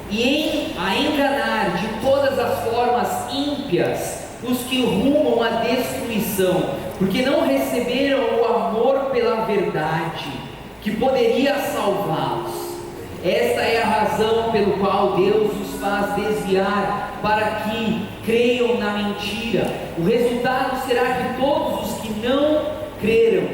a enganar de todas as formas ímpias os que rumam à destruição, porque não receberam o amor pela verdade que poderia salvá-los. Esta é a razão pelo qual Deus os faz desviar, para que creiam na mentira. O resultado será que todos os que não creram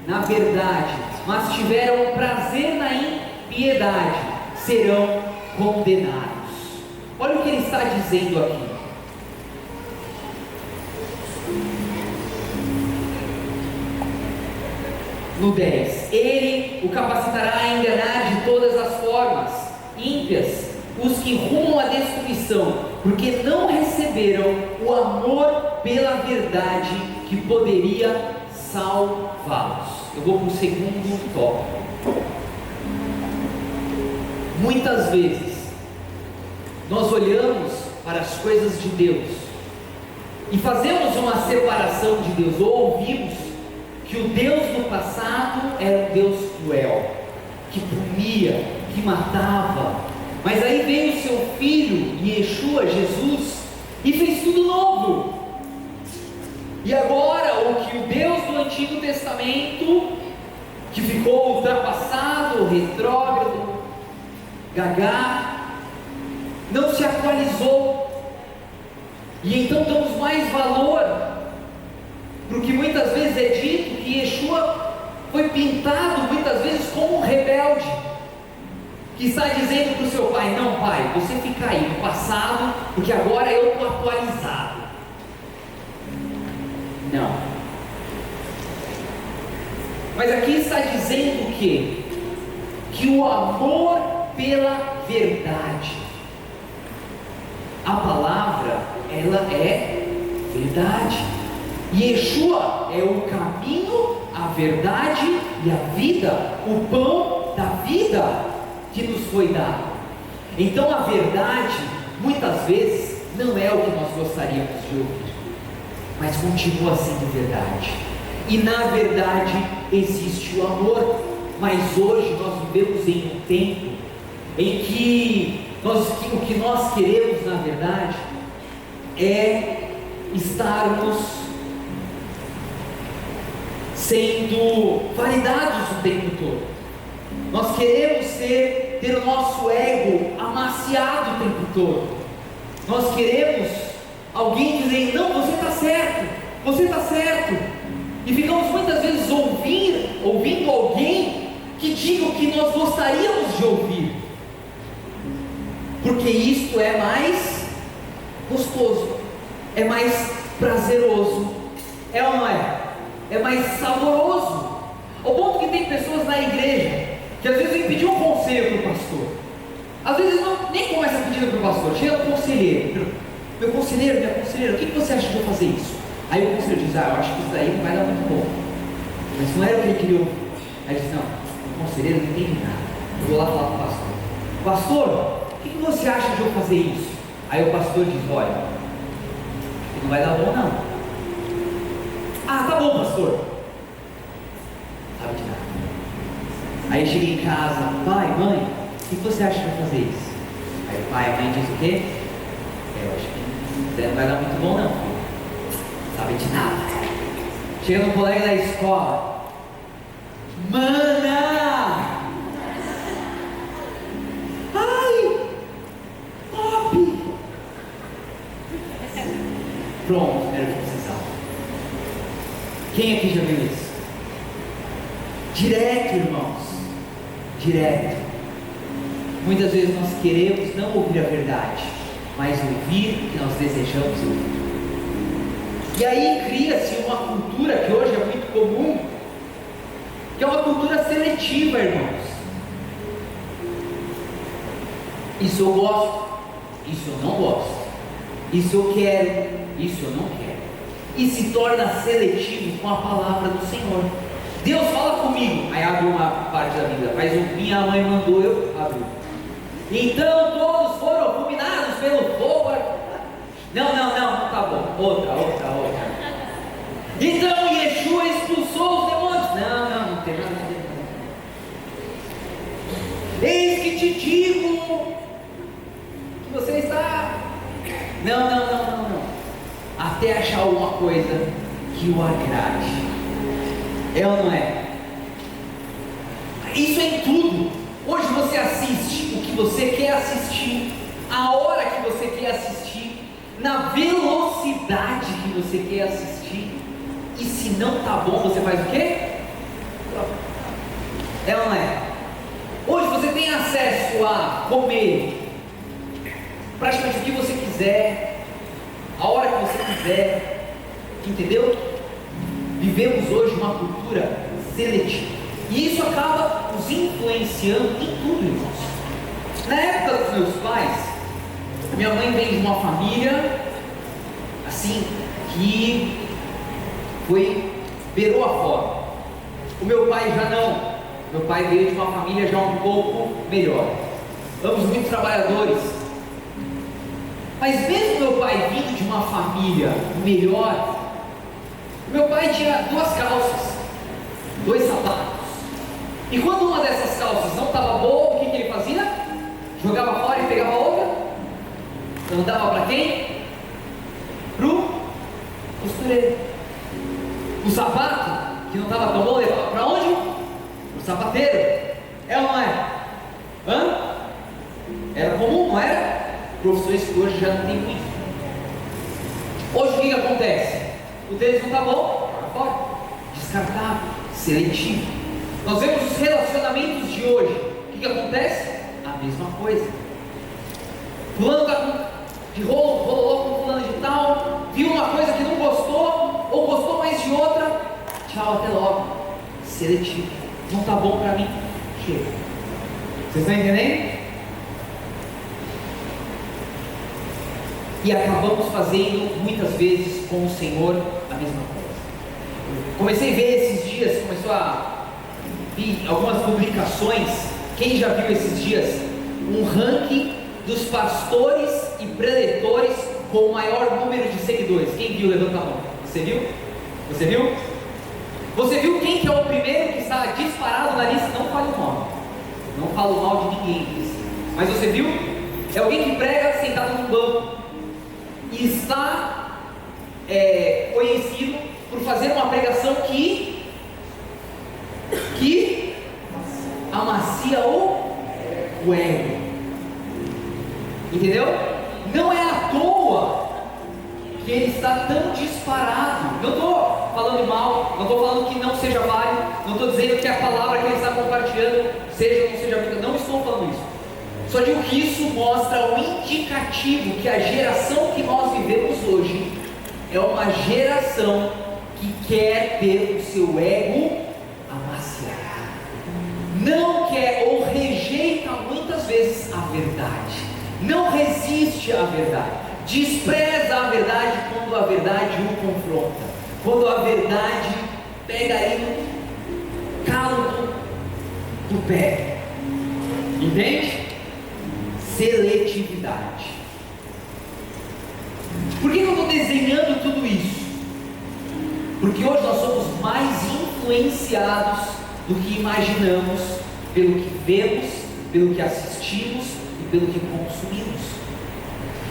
na verdade, mas tiveram prazer na impiedade, serão condenados. Olha o que ele está dizendo aqui. No 10, ele o capacitará a enganar de todas as formas ímpias os que rumam à destruição, porque não receberam o amor pela verdade que poderia salvá-los. Eu vou para o segundo tópico. Muitas vezes nós olhamos para as coisas de Deus e fazemos uma separação de Deus, ou ouvimos que o Deus do passado era um Deus cruel, que punia, que matava. Mas aí veio o seu filho, Yeshua, Jesus, e fez tudo novo. E agora o que o Deus do Antigo Testamento, que ficou ultrapassado, retrógrado, gagá, não se atualizou. E então damos mais valor porque muitas vezes é dito que Yeshua foi pintado muitas vezes como um rebelde, que está dizendo para o seu pai: não, pai, você fica aí no passado, porque agora eu estou atualizado. Não. Mas aqui está dizendo o quê? Que o amor pela verdade, a palavra, ela é verdade. Yeshua é o caminho, a verdade e a vida, o pão da vida que nos foi dado. Então a verdade, muitas vezes, não é o que nós gostaríamos de ouvir, mas continua sendo verdade. E na verdade existe o amor. Mas hoje nós vivemos em um tempo em que O que nós queremos, na verdade, é estarmos sendo validados o tempo todo. Nós queremos ter o nosso ego amaciado o tempo todo. Nós queremos alguém dizer: não, você está certo, você está certo. E ficamos muitas vezes ouvindo alguém que diga o que nós gostaríamos de ouvir, porque isto é mais gostoso, é mais prazeroso, é ou não é? É mais saboroso. Ao ponto que tem pessoas na igreja que às vezes vem pedir um conselho para o pastor. Às vezes nem começa pedindo para o pastor, chega o conselheiro: meu conselheiro, minha conselheira, o que você acha de eu fazer isso? Aí o conselheiro diz: eu acho que isso daí não vai dar muito bom. Mas não era o que ele queria ouvir. Aí ele diz: não, o conselheiro não entende nada. Eu vou lá falar com o pastor: pastor, o que você acha de eu fazer isso? Aí o pastor diz: olha, não vai dar bom não. Ah, tá bom, pastor. Sabe de nada. Aí chega em casa: pai, mãe, o que você acha de eu fazer isso? Aí o pai e a mãe diz o quê? Eu acho que não vai dar muito bom não, filho. Sabe de nada. Chega no colega da escola: mana! Ai! Top! Pronto, era o que precisava. Quem aqui já viu isso? Direto, irmãos. Direto. Muitas vezes nós queremos não ouvir a verdade, mas ouvir o que nós desejamos ouvir. E aí cria-se uma cultura que hoje é muito comum, que é uma cultura seletiva, irmãos. Isso eu gosto, isso eu não gosto, isso eu quero, isso eu não quero. E se torna seletivo com a palavra do Senhor. Deus fala comigo, aí abre uma parte da Bíblia, mas minha mãe mandou eu abrir. Então todos foram fulminados pelo fogo. Não, tá bom. Outra. Então Yeshua expulsou os demônios. Não tem nada a ver. Eis que te digo que você está. Não. Até achar alguma coisa que o agrade. É ou não é? Isso é em tudo. Hoje você assiste o que você quer assistir, a hora que você quer assistir, na velocidade que você quer assistir. E se não tá bom, você faz o quê? É ou não é? Hoje você tem acesso a comer praticamente o que você quiser, a hora que você quiser, entendeu? Vivemos hoje uma cultura seletiva, e isso acaba nos influenciando em tudo, irmãos. Na época dos meus pais, minha mãe vem de uma família assim que beirou a fome. O meu pai já não. Meu pai veio de uma família já um pouco melhor. Ambos muito trabalhadores. Mas mesmo meu pai vindo de uma família melhor, meu pai tinha 2 calças, 2 sapatos. E quando uma dessas calças não estava boa, o que ele fazia? Jogava fora e pegava outra. Então dava para quem? Pro costureiro. O sapato que não estava tão bom, levava para onde? O sapateiro. É ou não é? Era comum, não era? Profissões que hoje já não tem muito. Hoje o que acontece? O tênis não está bom, para fora. Descartável, seletivo. Nós vemos os relacionamentos de hoje. O que acontece? A mesma coisa. Fulano está de rolou com fulano de tal, viu uma coisa que não gostou, ou gostou mais de outra. Tchau, até logo. Seletivo. Não está bom para mim. Chega. Vocês estão entendendo? E acabamos fazendo muitas vezes com o Senhor a mesma coisa. Comecei a ver esses dias, começou a vir algumas publicações. Quem já viu esses dias? Um ranking dos pastores e preletores com o maior número de seguidores. Quem viu? Levanta a mão. Você viu? Você viu? Você viu quem que é o primeiro que está disparado na lista? Não fale o nome. Não falo mal de ninguém. Mas você viu? É alguém que prega sentado num banco e está conhecido por fazer uma pregação que amacia o ego. Entendeu? Não é à toa que ele está tão disparado. Não estou falando mal, não estou falando que não seja válido, não estou dizendo que a palavra que ele está compartilhando seja ou não seja válida, não estou falando isso. Só digo que isso mostra um indicativo que a geração que nós vivemos hoje é uma geração que quer ter o seu ego amaciado, não quer ou rejeita muitas vezes a verdade, não resiste à verdade, despreza a verdade quando a verdade o confronta, quando a verdade pega aí no calo do pé, entende? Seletividade. Por que eu estou desenhando tudo isso? Porque hoje nós somos mais influenciados do que imaginamos, pelo que vemos, pelo que assistimos e pelo que consumimos.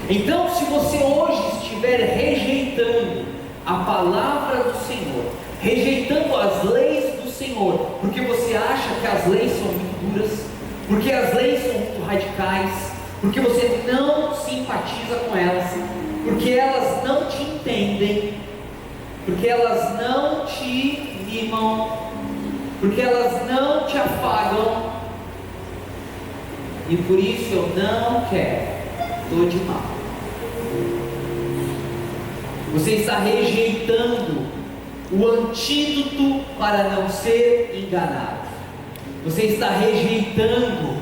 Então, se você hoje estiver rejeitando a palavra do Senhor, rejeitando as leis do Senhor, porque você acha que as leis são muito duras, porque as leis são muito radicais, porque você não simpatiza com elas, porque elas não te entendem, porque elas não te mimam, porque elas não te afagam, e por isso eu não quero, estou de mal. Você está rejeitando o antídoto para não ser enganado. Você está rejeitando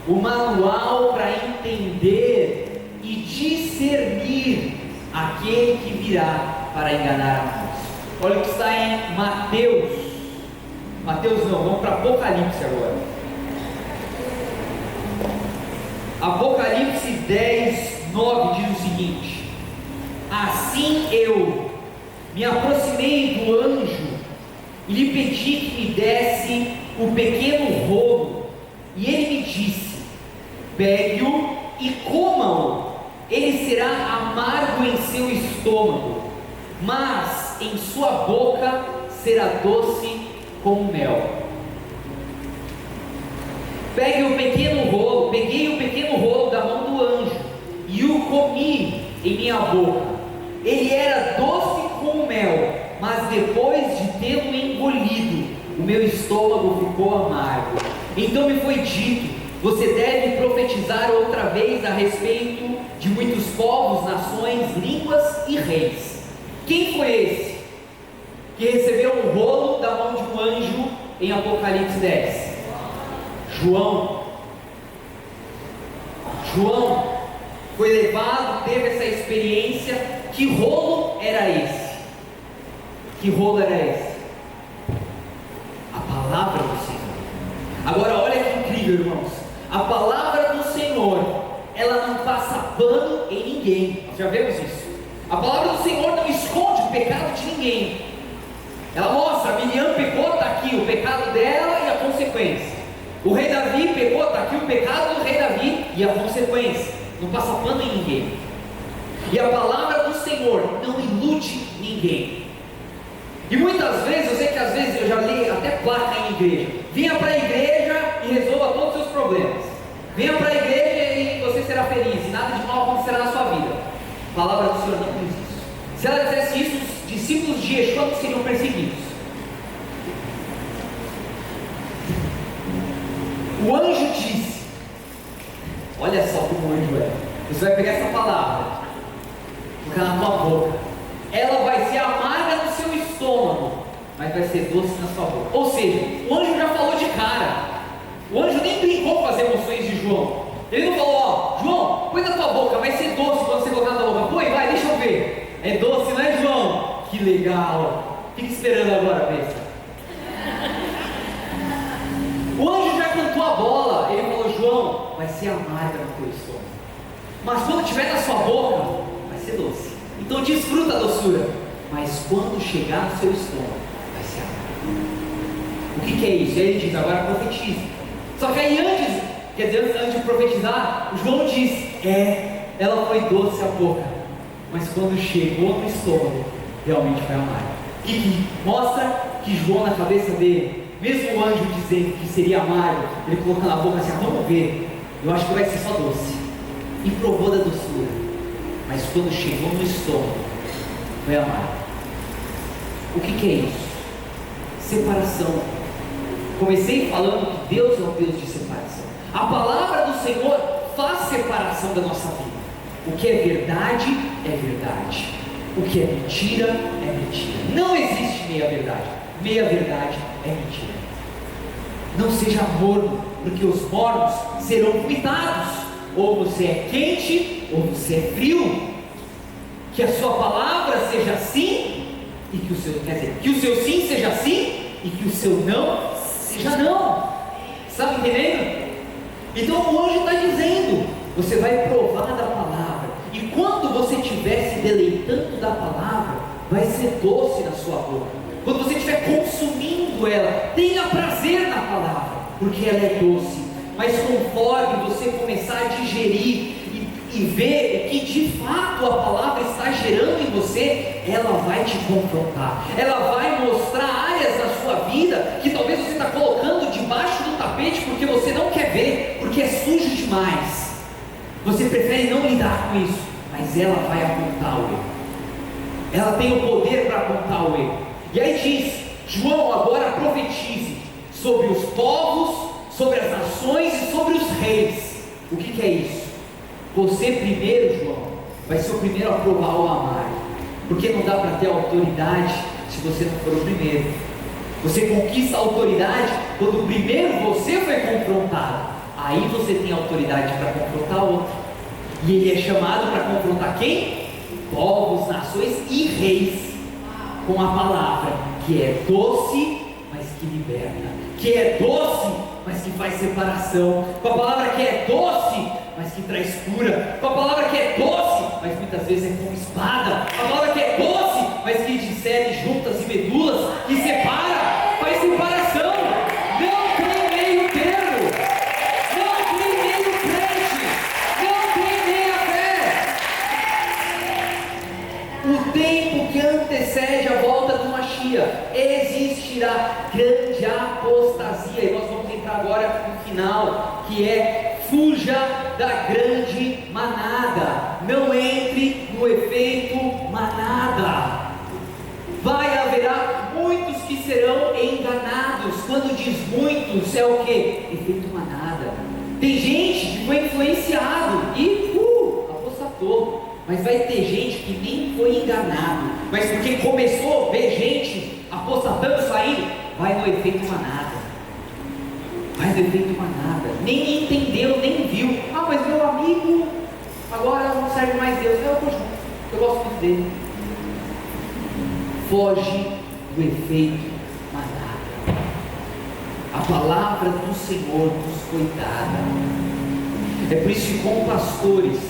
o manual para entender e discernir aquele que virá para enganar a nós. Olha o que está em Mateus não, vamos para Apocalipse agora. Apocalipse 10, 9 diz o seguinte: assim eu me aproximei do anjo e lhe pedi que me desse o pequeno rolo, e ele me disse: pegue-o e coma-o, ele será amargo em seu estômago, mas em sua boca será doce como mel. Peguei o pequeno rolo da mão do anjo e o comi em minha boca. Ele era doce como mel, mas depois de tê-lo engolido, o meu estômago ficou amargo. Então me foi dito: você deve profetizar outra vez a respeito de muitos povos, nações, línguas e reis. Quem foi esse que recebeu um rolo da mão de um anjo em Apocalipse 10? João foi levado, teve essa experiência. Que rolo era esse? A palavra do Senhor. Agora olha que incrível, irmãos. A palavra do Senhor, ela não passa pano em ninguém. Nós já vemos isso. A palavra do Senhor não esconde o pecado de ninguém. Ela mostra: Miriam pecou, está aqui o pecado dela e a consequência. O rei Davi pecou, está aqui o pecado do rei Davi e a consequência. Não passa pano em ninguém. E a palavra do Senhor não ilude ninguém. E muitas vezes, eu sei que às vezes eu já li até placa em igreja: venha para a igreja e resolva todos os seus problemas. Venha para a igreja e você será feliz, e nada de mal acontecerá na sua vida. A palavra do Senhor não diz isso. Se ela dissesse isso, os discípulos de Yeshua não seriam perseguidos. O anjo disse: olha só como o anjo é. Você vai pegar essa palavra, colocar na tua boca. Ela vai ser amarga no seu estômago, mas vai ser doce na sua boca. Ou seja, o anjo já falou de cara. O anjo nem brincou com as emoções de João. Ele não falou: ó, João, põe na tua boca, vai ser doce quando você colocar na tua boca. Põe, vai, deixa eu ver. É doce, não é, João? Que legal. Fica esperando agora, pensa. O anjo já cantou a bola. Ele falou: João, vai ser amarga no teu estômago, mas quando estiver na sua boca, vai ser doce. Então desfruta a doçura, mas quando chegar no seu estômago, vai ser amargo. O que é isso? Aí ele diz: agora profetize. Só que aí antes de profetizar, o João diz: ela foi doce à boca, mas quando chegou no estômago, realmente foi amarga. E que mostra que João, na cabeça dele, mesmo o anjo dizendo que seria amargo, ele colocou na boca assim: vamos ver, eu acho que vai ser só doce. E provou da doçura, mas quando chegou no estômago, foi amargo. O que é isso? Separação. Comecei falando que Deus é um Deus de separação. A palavra do Senhor faz separação da nossa vida. O que é verdade, é verdade. O que é mentira, é mentira. Não existe meia verdade. Meia verdade é mentira. Não seja morno, porque os mornos serão vomitados. Ou você é quente, ou você é frio. Que a sua palavra seja sim, e que o seu, quer dizer, que o seu sim seja sim, e que o seu não seja não. Está me entendendo? Então o anjo está dizendo: você vai provar da palavra, e quando você estiver se deleitando da palavra, vai ser doce na sua boca. Quando você estiver consumindo ela, tenha prazer na palavra, porque ela é doce. Mas conforme você começar a digerir e ver que de fato a palavra está gerando em você, ela vai te confrontar, ela vai mostrar áreas na sua vida que talvez você está colocando debaixo do tapete porque você não quer ver, porque é sujo demais. Você prefere não lidar com isso, mas ela vai apontar o erro. Ela tem o poder para apontar o erro. E aí diz: João, agora profetize sobre os povos, sobre as nações e sobre os reis. O que é isso? Você primeiro, João, vai ser o primeiro a provar o amargo, porque não dá para ter autoridade se você não for o primeiro. Você conquista a autoridade quando primeiro você foi confrontado. Aí você tem autoridade para confrontar outro. E ele é chamado para confrontar quem? Povos, nações e reis, com a palavra que é doce, mas que liberta, que é doce, mas que faz separação, com a palavra que é doce, mas que traz cura, com a palavra que é doce, mas muitas vezes é como espada, a palavra que é doce, mas que dissere juntas e medulas, que separa, faz separação. Não tem meio termo, não tem meio crente, não tem meia fé. O tempo que antecede a volta do Mashiach, existirá grande apostasia, e nós vamos entrar agora no final, que é: fuja da grande manada, não entre no efeito manada. Haverá muitos que serão enganados. Quando diz muitos, é o que? Efeito manada. Tem gente que foi influenciado e apostatou, mas vai ter gente que nem foi enganado, mas porque começou a ver gente apostatando, saindo, vai no efeito manada. Vai no efeito manada, nem entendeu, nem viu. Mas meu amigo agora não serve mais Deus. Eu gosto muito dele. Foge do efeito manada. A palavra do Senhor nos foi dada. É por isso que, como pastores,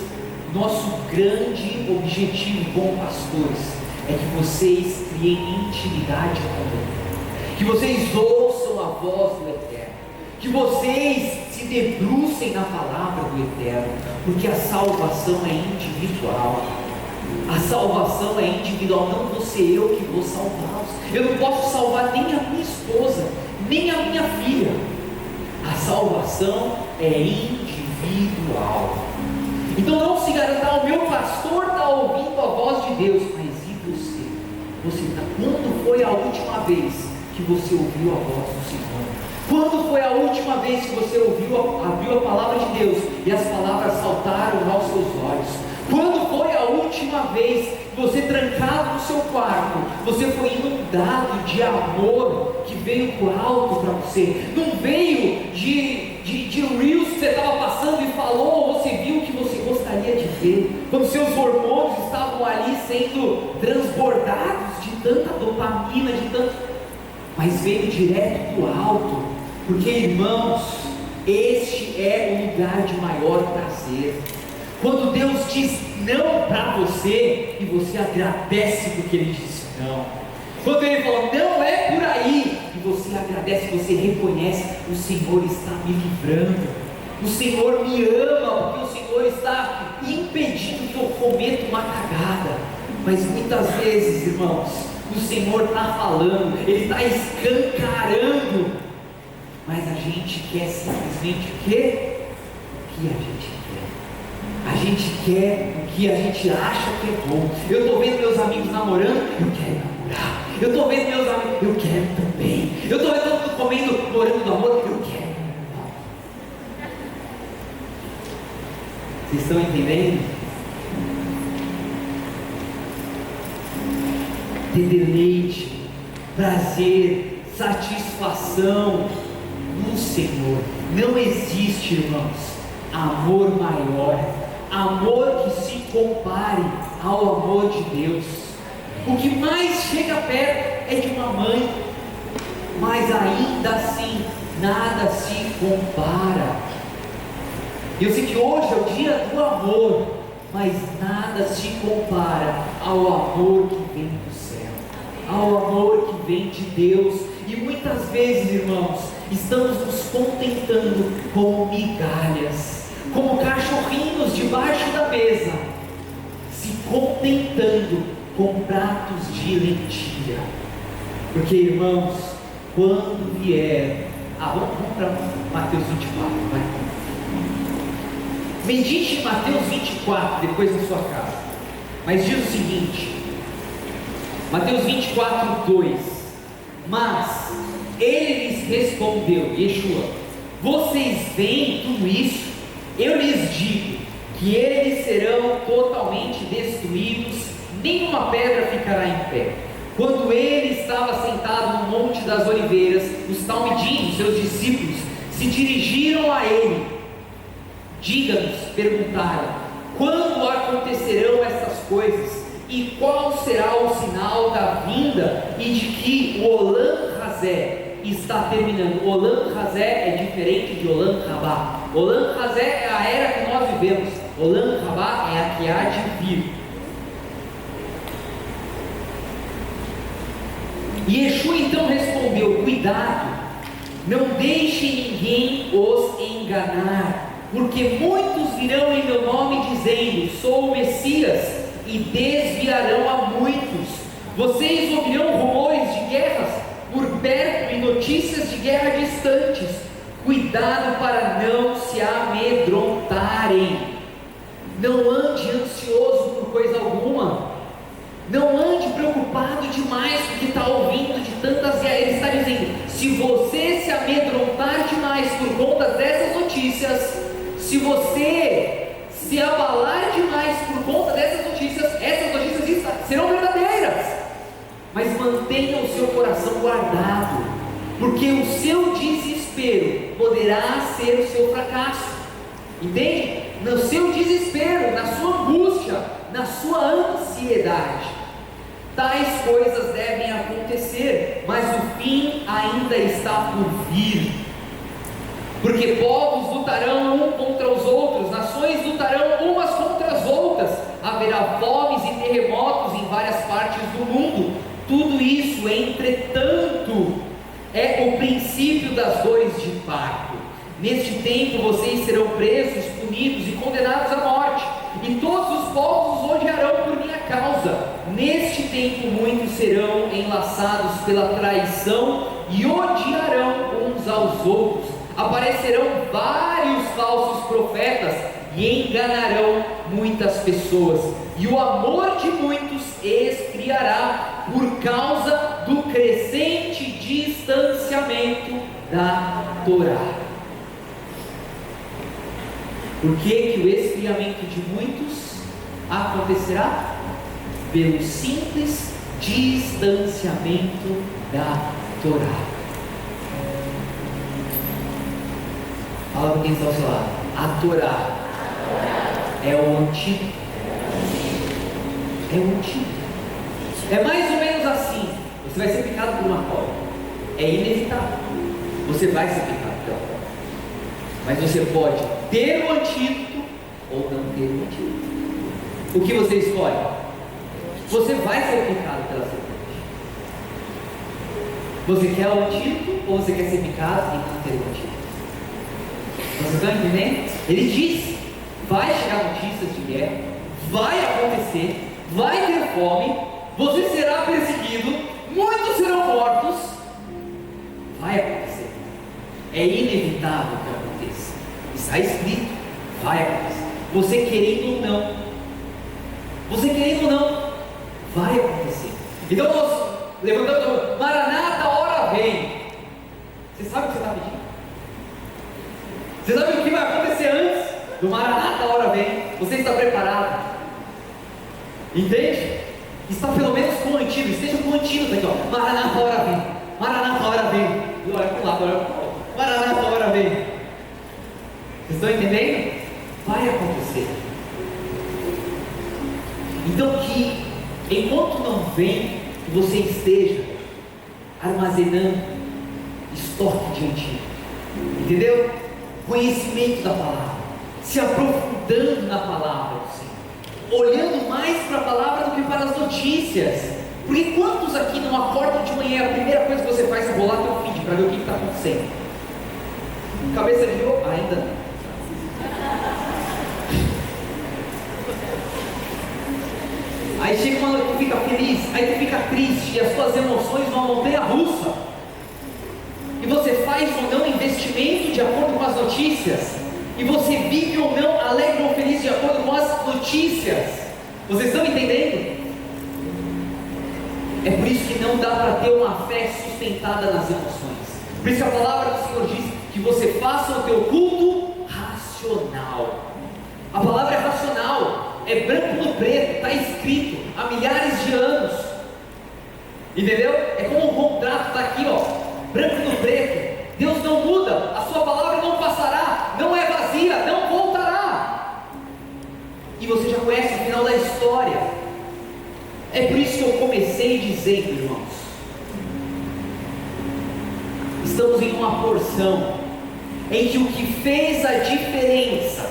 nosso grande objetivo como pastores é que vocês criem intimidade com Deus, que vocês ouçam a voz do Eterno, que vocês se debrucem na palavra do Eterno, porque a salvação é individual. A salvação é individual, não vou ser eu que vou salvá-los. Eu não posso salvar nem a minha esposa, nem a minha filha. A salvação é individual. Então não se garanta: o meu pastor está ouvindo a voz de Deus. Mas e você? Quando foi a última vez que você ouviu a voz do Senhor? Quando foi a última vez que você abriu a palavra de Deus e as palavras saltaram aos seus olhos? Quando foi a última vez que você, trancado no seu quarto, você foi inundado de amor que veio por alto para você? Não veio de reels que você estava passando e falou, ou você viu que você gostaria de ver, quando seus hormônios estavam ali sendo transbordados de tanta dopamina, mas veio direto do alto, porque, irmãos, este é o lugar de maior prazer. Quando Deus diz não para você e você agradece porque Ele disse não. Quando Ele falou não é por aí e você agradece, você reconhece: o Senhor está me livrando, O Senhor me ama porque o Senhor está impedindo que eu cometa uma cagada. Mas muitas vezes, irmãos, o Senhor está falando, Ele está escancarando, mas a gente quer simplesmente o quê? O que a gente quer. A gente quer o que a gente acha que é bom. Eu estou vendo meus amigos namorando, eu quero namorar. Eu estou vendo meus amigos, eu quero também. Eu estou vendo todo mundo comendo morango do amor, eu quero. Vocês estão entendendo? Ter deleite, prazer, satisfação no Senhor. Não existe, irmãos, amor maior, amor que se compare ao amor de Deus. O que mais chega perto é de uma mãe, mas ainda assim nada se compara. Eu sei que hoje é o dia do amor, mas nada se compara ao amor que vem do céu, ao amor que vem de Deus. E muitas vezes, irmãos, estamos nos contentando com migalhas, como cachorrinhos debaixo da mesa, se contentando com pratos de lentilha. Porque, irmãos, quando vier... vamos para Mateus 24, vai. Medite em Mateus 24, depois na sua casa. Mas diz o seguinte, Mateus 24, 2: Mas ele lhes respondeu, Yeshua: vocês veem tudo isso? Eu lhes digo que eles serão totalmente destruídos, nenhuma pedra ficará em pé. Quando ele estava sentado no Monte das Oliveiras, os talmidim, seus discípulos, se dirigiram a ele. Diga-nos, perguntaram, quando acontecerão essas coisas? E qual será o sinal da vinda e de que o Olam Hazé está terminando? Olam Hazé é diferente de Olam Rabá. Olam Hazé é a era que nós vivemos. Olam Rabá é a que há de vir. E Yeshua então respondeu: cuidado, não deixe ninguém os enganar, porque muitos virão em meu nome dizendo: sou o Messias, e desviarão a muitos. Vocês ouvirão rumores de guerras por perto e notícias de guerra distantes. Cuidado para não se amedrontarem. Não ande ansioso por coisa alguma. Não ande preocupado demais com o que está ouvindo de tantas guerras. Ele está dizendo: se você se amedrontar demais por conta dessas notícias, se você se abalar demais por conta dessas notícias, essas notícias serão verdadeiras, mas mantenha o seu coração guardado, porque o seu desespero poderá ser o seu fracasso. Entende? No seu desespero, na sua angústia, na sua ansiedade, tais coisas devem acontecer, mas o fim ainda está por vir. Porque povos lutarão um contra os outros, nações lutarão umas contra as outras, haverá fomes e terremotos em várias partes do mundo. Tudo isso, entretanto, é o princípio das dores de parto. Neste tempo vocês serão presos, punidos e condenados à morte, e todos os povos os odiarão por minha causa. Neste tempo muitos serão enlaçados pela traição e odiarão uns aos outros. Aparecerão vários falsos profetas e enganarão muitas pessoas, e o amor de muitos esfriará por causa do crescente distanciamento da Torá. Por que o esfriamento de muitos acontecerá? Pelo simples distanciamento da Torá. Fala para quem está ao seu lado. A Torá é o antídoto. É o antídoto. É mais ou menos assim. Você vai ser picado por uma cobra. É inevitável. Você vai ser picado pela cobra. Mas você pode ter o antídoto ou não ter o antídoto. O que você escolhe? Você vai ser picado pela serpente. Você quer o antídoto ou você quer ser picado e não ter o antídoto? Vocês estão entendendo? Ele diz: vai chegar notícias de guerra, vai acontecer, vai ter fome, você será perseguido, muitos serão mortos. Vai acontecer. É inevitável que aconteça. Está escrito, vai acontecer. Você querendo ou não, vai acontecer. Então nós levantamos, Maranata, a hora vem. Você sabe o que você está pedindo? Você sabe o que vai acontecer antes do Maranata, a hora vem? Você está preparado? Entende? Está pelo menos contido, esteja contido aqui, ó. Maranata, a hora vem. Maranata, a hora vem. E olha para um lado, olha para o outro. Maranata, a hora vem. Vocês estão entendendo? Vai acontecer. Então que enquanto não vem, que você esteja armazenando estoque de antigo. Entendeu? Conhecimento da palavra, se aprofundando na palavra do Senhor, olhando mais para a palavra do que para as notícias. Porque quantos aqui não acordam de manhã, a primeira coisa que você faz é rolar teu feed para ver o que está acontecendo? Cabeça de ouro? Ainda não. Aí chega uma hora que tu fica feliz, aí tu fica triste, e as tuas emoções vão montanha russa. E você faz ou não investimento de acordo com as notícias, e você vive ou não alegre ou feliz de acordo com as notícias. Vocês estão entendendo? É por isso que não dá para ter uma fé sustentada nas emoções. Por isso que a palavra do Senhor diz que você faça o teu culto racional. A palavra é racional, é branco no preto, está escrito há milhares de anos. Entendeu? É como um contrato, está aqui, ó, branco no preto. Deus não muda, a sua palavra não passará, não é vazia, não voltará. E você já conhece o final da história. É por isso que eu comecei dizendo, irmãos, estamos em uma porção em que o que fez a diferença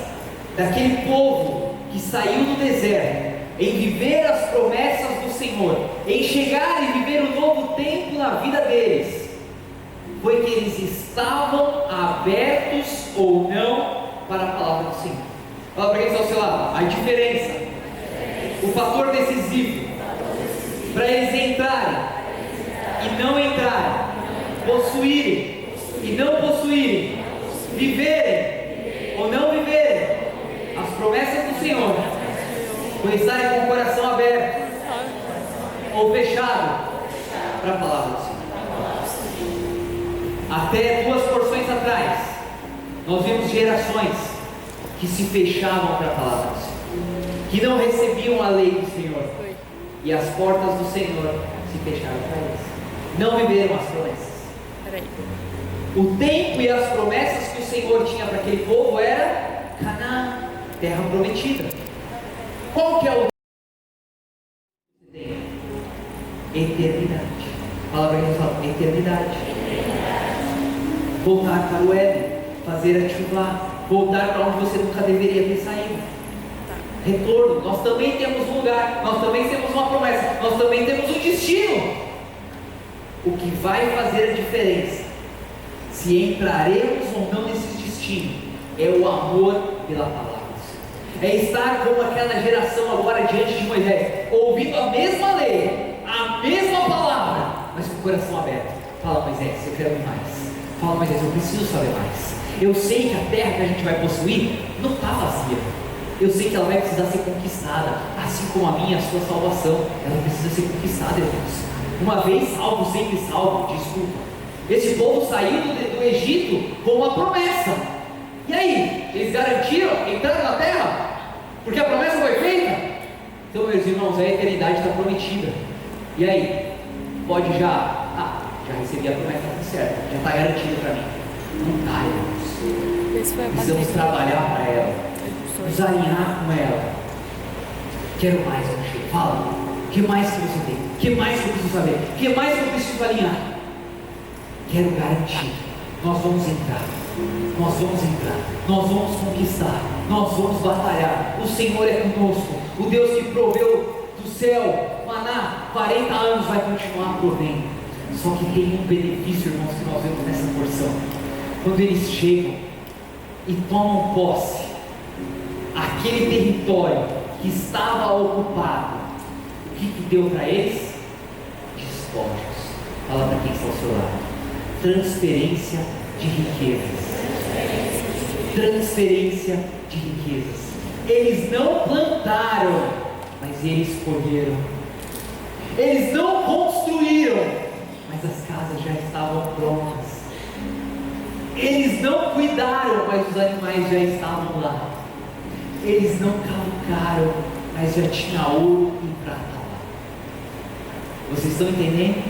daquele povo que saiu do deserto, em viver as promessas do Senhor, em chegar e viver um novo tempo na vida deles, foi que eles estavam abertos ou não para a palavra do Senhor. Fala para quem está ao seu lado, a diferença, o fator decisivo para eles entrarem e não entrarem, possuírem e não possuírem, viverem ou não viverem as promessas do Senhor, por estarem com o coração aberto ou fechado para a palavra do Senhor. Até 2 porções atrás, nós vimos gerações que se fechavam para a palavra do Senhor, que não recebiam a lei do Senhor, e as portas do Senhor se fecharam para eles, não viveram as promessas. O tempo e as promessas que o Senhor tinha para aquele povo era Canaã, terra prometida. Qual que é o eternidade? A palavra que fala eternidade. Voltar para o Éden, fazer ativar, voltar para onde você nunca deveria ter saído. Retorno. Nós também temos um lugar, nós também temos uma promessa, nós também temos um destino. O que vai fazer a diferença, se entraremos ou não nesse destino, é o amor pela palavra. É estar como aquela geração agora diante de Moisés, ouvindo a mesma lei, a mesma palavra, mas com o coração aberto. Fala, Moisés, eu quero mais. Fala, Moisés, eu preciso saber mais. Eu sei que a terra que a gente vai possuir não está vazia. Eu sei que ela vai precisar ser conquistada, assim como a minha, a sua salvação, ela precisa ser conquistada, irmãos. Uma vez salvo, sempre salvo. Desculpa. Esse povo saiu do Egito com uma promessa. E aí, eles garantiram entrar na terra? Porque a promessa foi feita? Então, meus irmãos, a eternidade está prometida. E aí, pode já recebi a promessa, está tudo certo, já está garantida para mim. Não está, irmãos. Precisamos trabalhar para ela, nos alinhar com ela. Quero mais, meu filho. Fala, o que mais que você tem? O que mais que eu preciso saber? O que mais que eu preciso alinhar? Quero garantir, nós vamos entrar. Nós vamos entrar, nós vamos conquistar, nós vamos batalhar. O Senhor é conosco, o Deus que proveu do céu maná, 40 anos vai continuar provendo. Só que tem um benefício, irmãos, que nós vemos nessa porção. Quando eles chegam, e tomam posse. Aquele território que estava ocupado, o que deu para eles? Despojos. Fala para quem está ao seu lado. Transferência de riquezas. Transferência de riquezas. Eles não plantaram, mas eles colheram. Eles não construíram, mas as casas já estavam prontas. Eles não cuidaram, mas os animais já estavam lá. Eles não cavucaram, mas já tinha ouro e prata lá. Vocês estão entendendo?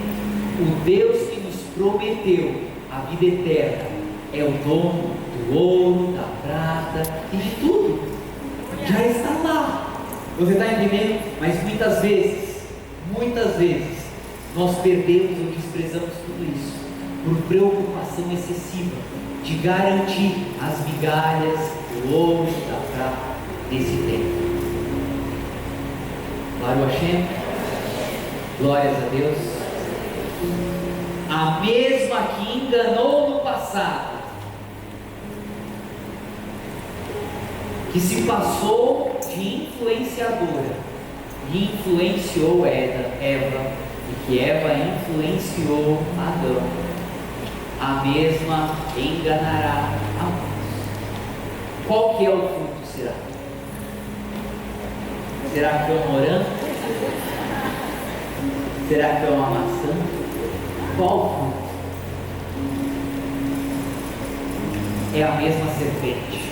O Deus que nos prometeu a vida eterna é o dono do ouro, da prata e de tudo. Já está lá. Você está entendendo? Mas muitas vezes, nós perdemos ou desprezamos tudo isso por preocupação excessiva de garantir as migalhas do ouro e da prata desse tempo. Glória a Hashem. Glórias a Deus. A mesma que enganou no passado, que se passou de influenciadora e influenciou Eva, e que Eva influenciou Adão, a mesma enganará a nós. Qual que é o fruto, será? Será que é um morango? Será que é uma maçã? Qual o fruto? É a mesma serpente.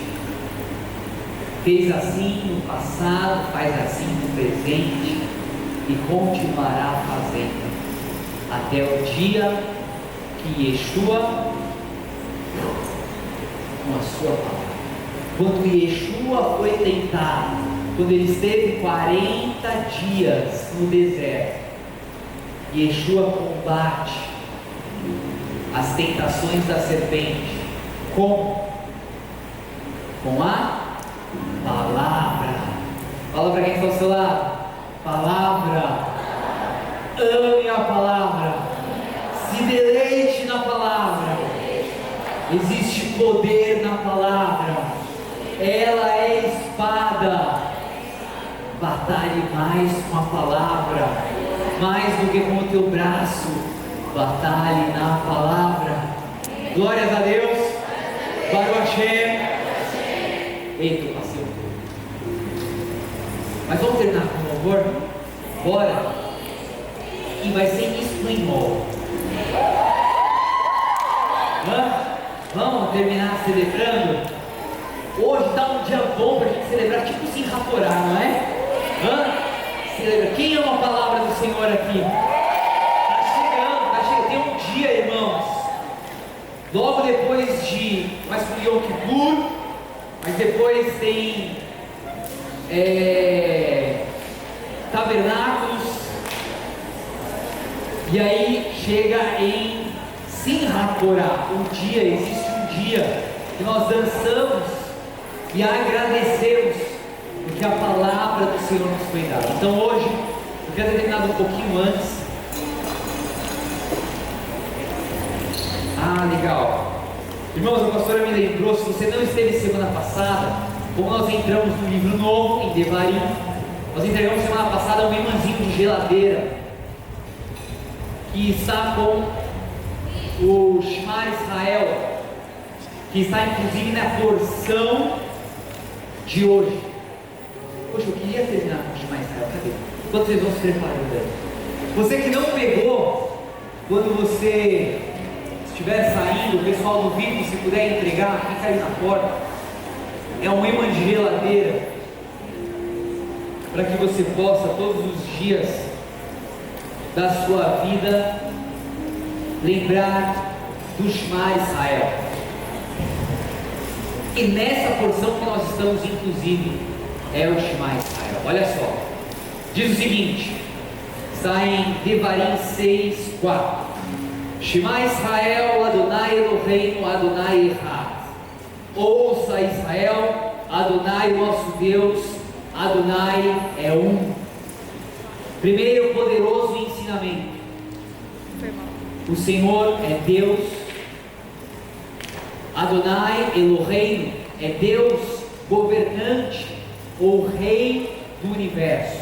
Fez assim no passado, faz assim no presente e continuará fazendo até o dia que Yeshua, com a sua palavra, quando Yeshua foi tentado, quando ele esteve 40 dias no deserto, Yeshua combate as tentações da serpente com a palavra. Fala para quem está ao seu lado. Palavra. Ame a palavra. Se deleite na palavra. Existe poder na palavra. Ela é espada. Batalhe mais com a palavra, mais do que com o teu braço. Batalhe na palavra. Glórias a Deus. Baruch Hashem. Eita, eu passei um pouco. Mas vamos terminar com o louvor? Bora? E vai ser espanhol. Vamos terminar celebrando? Hoje está um dia bom para a gente celebrar, tipo se enraporar, não é? Celebra. Quem ama a palavra do Senhor aqui? Está chegando. Tem um dia, irmãos. Logo depois de mais um Yom Kippur, mas depois tem tabernáculos, e aí chega em Simhat-Torah. Existe um dia que nós dançamos e agradecemos porque a palavra do Senhor nos foi dada. Então hoje, eu quero ter terminado um pouquinho antes. Legal. Irmãos, a pastora me lembrou, se você não esteve semana passada, como nós entramos no livro novo, em Devarim, nós entregamos semana passada um imãzinho de geladeira, que está com o Shema Israel, que está inclusive na porção de hoje. Poxa, eu queria terminar com o Shema Israel, cadê? Enquanto vocês vão se preparando aí. Você que não pegou, quando você estiver saindo, o pessoal do vídeo, se puder entregar, fica aí na porta. É um imã de geladeira, para que você possa todos os dias da sua vida lembrar do Shema Israel. E nessa porção que nós estamos, inclusive, é o Shema Israel. Olha só, diz o seguinte, está em Devarim 6:4. Shema Israel, Adonai Eloheinu, Adonai Echad. Ouça Israel, Adonai nosso Deus, Adonai é um. Primeiro poderoso ensinamento. O Senhor é Deus. Adonai Eloheinu, é Deus governante ou rei do universo.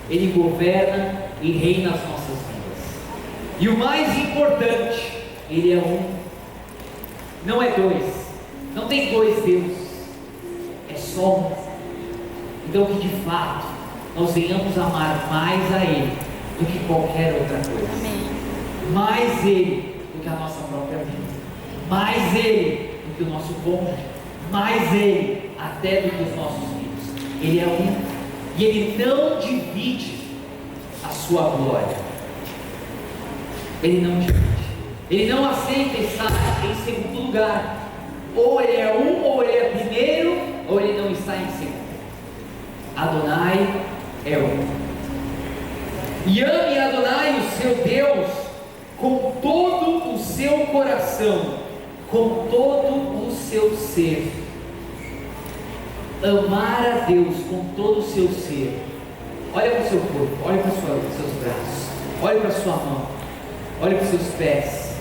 Ele governa e reina as nossas vidas. E o mais importante, Ele é um, não é dois, não tem dois deuses, é só um. Então que de fato nós venhamos amar mais a Ele do que qualquer outra coisa. Amém. Mais Ele do que a nossa própria vida, mais Ele do que o nosso cônjuge, mais Ele até do que os nossos filhos. Ele é único e Ele não divide a sua glória. Ele não divide, Ele não aceita estar em segundo lugar. Ou Ele é um, ou Ele é primeiro, ou Ele não está em segundo. Adonai é um. E ame Adonai, o seu Deus, com todo o seu coração, com todo o seu ser. Amar a Deus com todo o seu ser. Olha para o seu corpo, olha para os seus braços, olha para a sua mão, olha para os seus pés,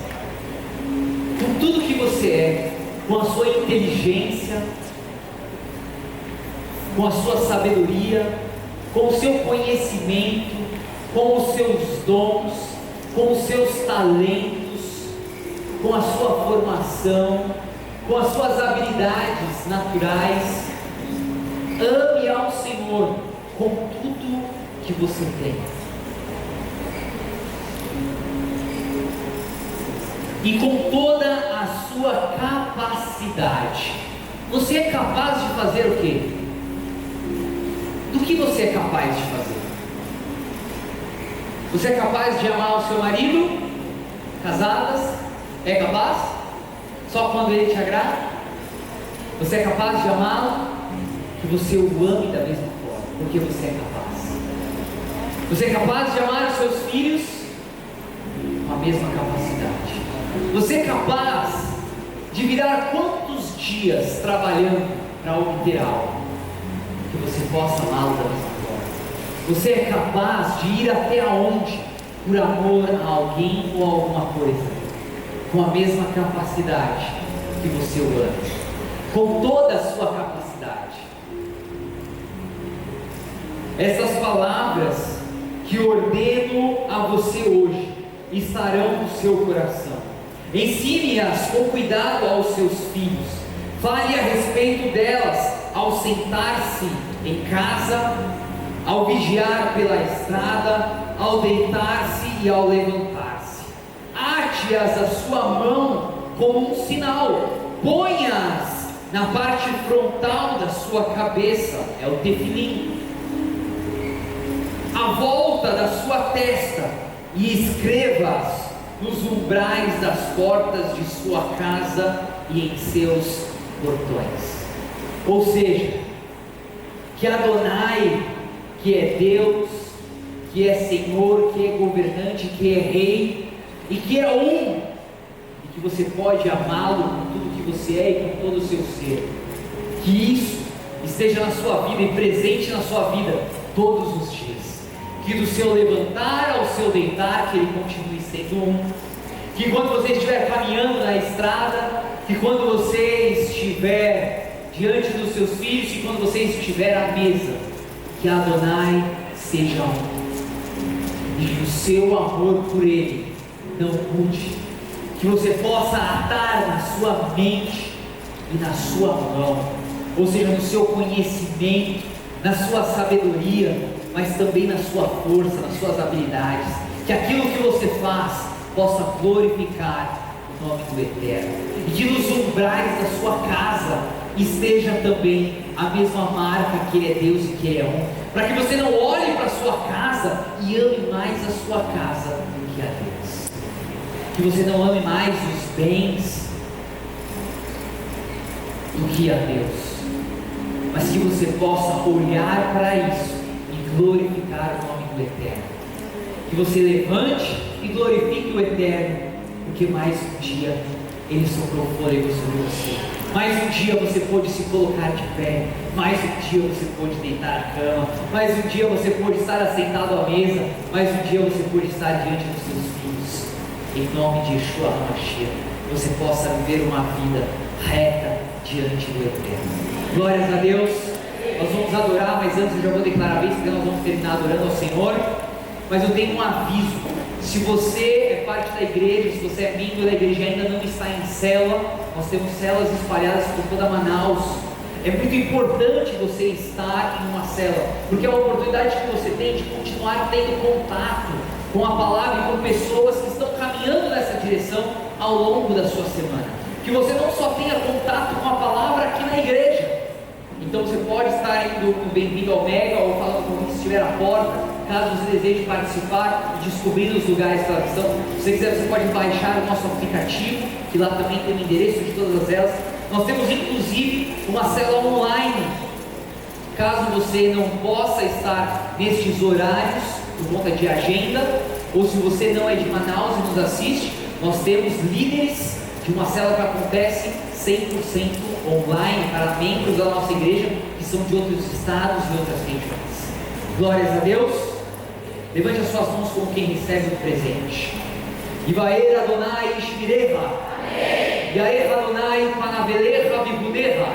com tudo que você é, com a sua inteligência, com a sua sabedoria, com o seu conhecimento, com os seus dons, com os seus talentos, com a sua formação, com as suas habilidades naturais. Ame ao Senhor com tudo que você tem. E com toda a sua capacidade. Você é capaz de fazer o quê? Do que você é capaz de fazer? Você é capaz de amar o seu marido? Casadas? É capaz? Só quando ele te agrada? Você é capaz de amá-lo? Que você o ame da mesma forma, porque você é capaz. Você é capaz de amar os seus filhos com a mesma capacidade. Você é capaz de virar quantos dias trabalhando para obter algo, que você possa amá-lo da mesma forma. Você é capaz de ir até onde por amor a alguém ou a alguma coisa, com a mesma capacidade que você o ama, com toda a sua capacidade. Essas palavras que ordeno a você hoje estarão no seu coração. Ensine-as com cuidado aos seus filhos. Fale a respeito delas ao sentar-se em casa, ao vigiar pela estrada, ao deitar-se e ao levantar-se. Ate-as à sua mão como um sinal. Ponha-as na parte frontal da sua cabeça, é o tefilim, à volta da sua testa, e escreva-as nos umbrais das portas de sua casa e em seus portões. Ou seja, que Adonai, que é Deus, que é Senhor, que é governante, que é Rei e que é um, e que você pode amá-lo com tudo que você é e com todo o seu ser, que isso esteja na sua vida e presente na sua vida todos os dias. Que do seu levantar ao seu deitar, que ele continue sendo um. Que quando você estiver caminhando na estrada, que quando você estiver diante dos seus filhos, que quando você estiver à mesa, que Adonai seja um. E que o seu amor por ele não mude. Que você possa atar na sua mente e na sua mão, ou seja, no seu conhecimento, na sua sabedoria, mas também na sua força, nas suas habilidades, que aquilo que você faz possa glorificar o nome do Eterno, e que nos umbrais da sua casa esteja também a mesma marca que Ele é Deus e que Ele é um, para que você não olhe para a sua casa e ame mais a sua casa do que a Deus, que você não ame mais os bens do que a Deus, mas que você possa olhar para isso glorificar o nome do Eterno, que você levante e glorifique o Eterno, porque mais um dia Ele soprou fôlego sobre você, mais um dia você pôde se colocar de pé, mais um dia você pôde deitar na cama, mais um dia você pôde estar assentado à mesa, mais um dia você pôde estar diante dos seus filhos. Em nome de Yeshua HaMashiach, você possa viver uma vida reta, diante do Eterno. Glórias a Deus. Nós vamos adorar, mas antes eu já vou declarar bem, porque nós vamos terminar adorando ao Senhor. Mas eu tenho um aviso: se você é parte da igreja, se você é membro da igreja e ainda não está em célula, nós temos células espalhadas por toda Manaus. É muito importante você estar em uma célula, porque é a oportunidade que você tem de continuar tendo contato com a palavra e com pessoas que estão caminhando nessa direção ao longo da sua semana. Que você não só tenha contato com a palavra aqui na igreja. Então você pode estar indo no Bem-vindo ao Mega ou falando com quem estiver à porta, caso você deseje participar e descobrir os lugares que elas estão. Se você quiser, você pode baixar o nosso aplicativo, que lá também tem o endereço de todas elas. Nós temos inclusive uma célula online. Caso você não possa estar nestes horários por conta de agenda, ou se você não é de Manaus e nos assiste, nós temos líderes de uma célula que acontece 100% online para membros da nossa igreja que são de outros estados e outras regiões. Glórias a Deus. Levante as suas mãos como quem recebe um presente. Ivaer Adonai Shmireha. Yair Adonai Panavelecha Vibudeha.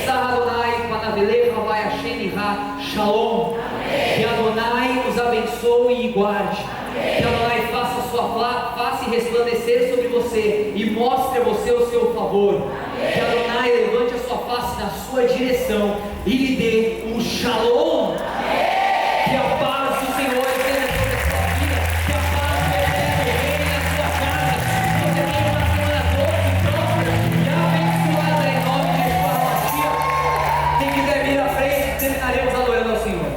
Sar Adonai Panavelecha Vayasheniha Shalom. Que Adonai nos abençoe e guarde. Que Adonai faça a sua face resplandecer sobre você e mostre a você o seu favor. Que Adonai levante a sua face na sua direção e lhe dê um Shalom. Que a paz do Senhor esteja sobre a sua vida. Que a paz do Eterno reine na sua casa. Que você tenha uma semana doce, próspera e abençoada em nome de Yeshua HaMashiach. Quem quiser vir à frente, terminaremos adorando ao Senhor.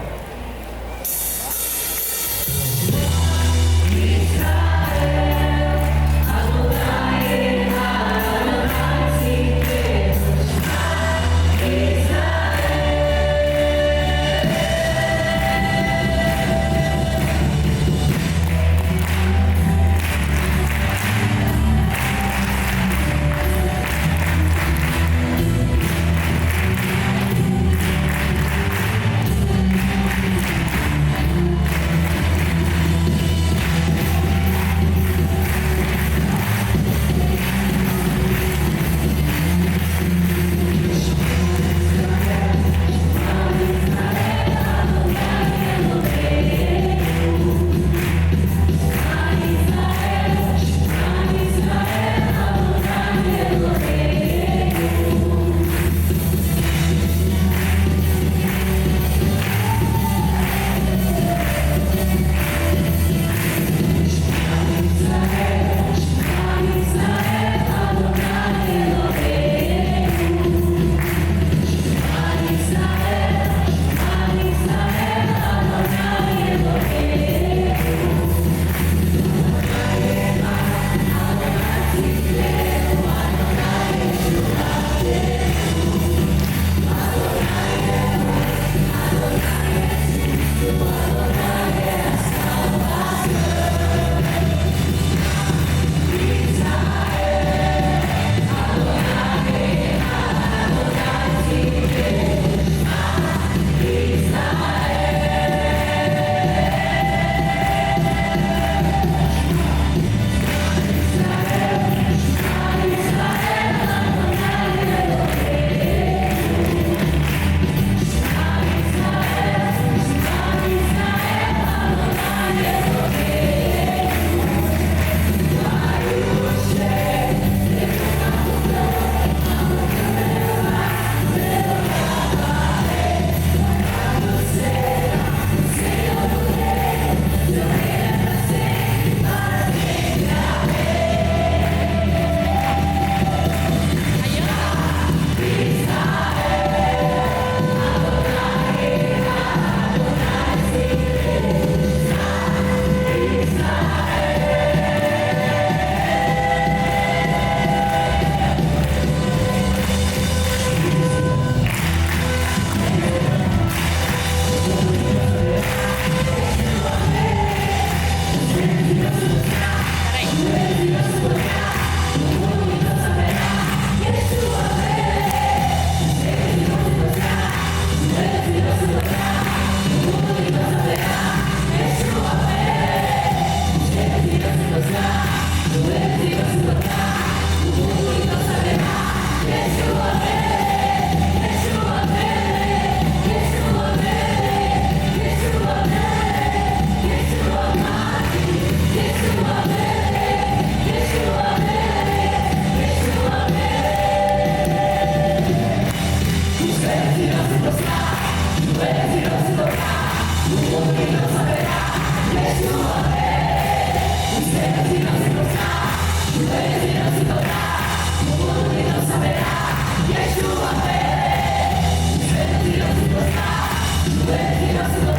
Yeshua,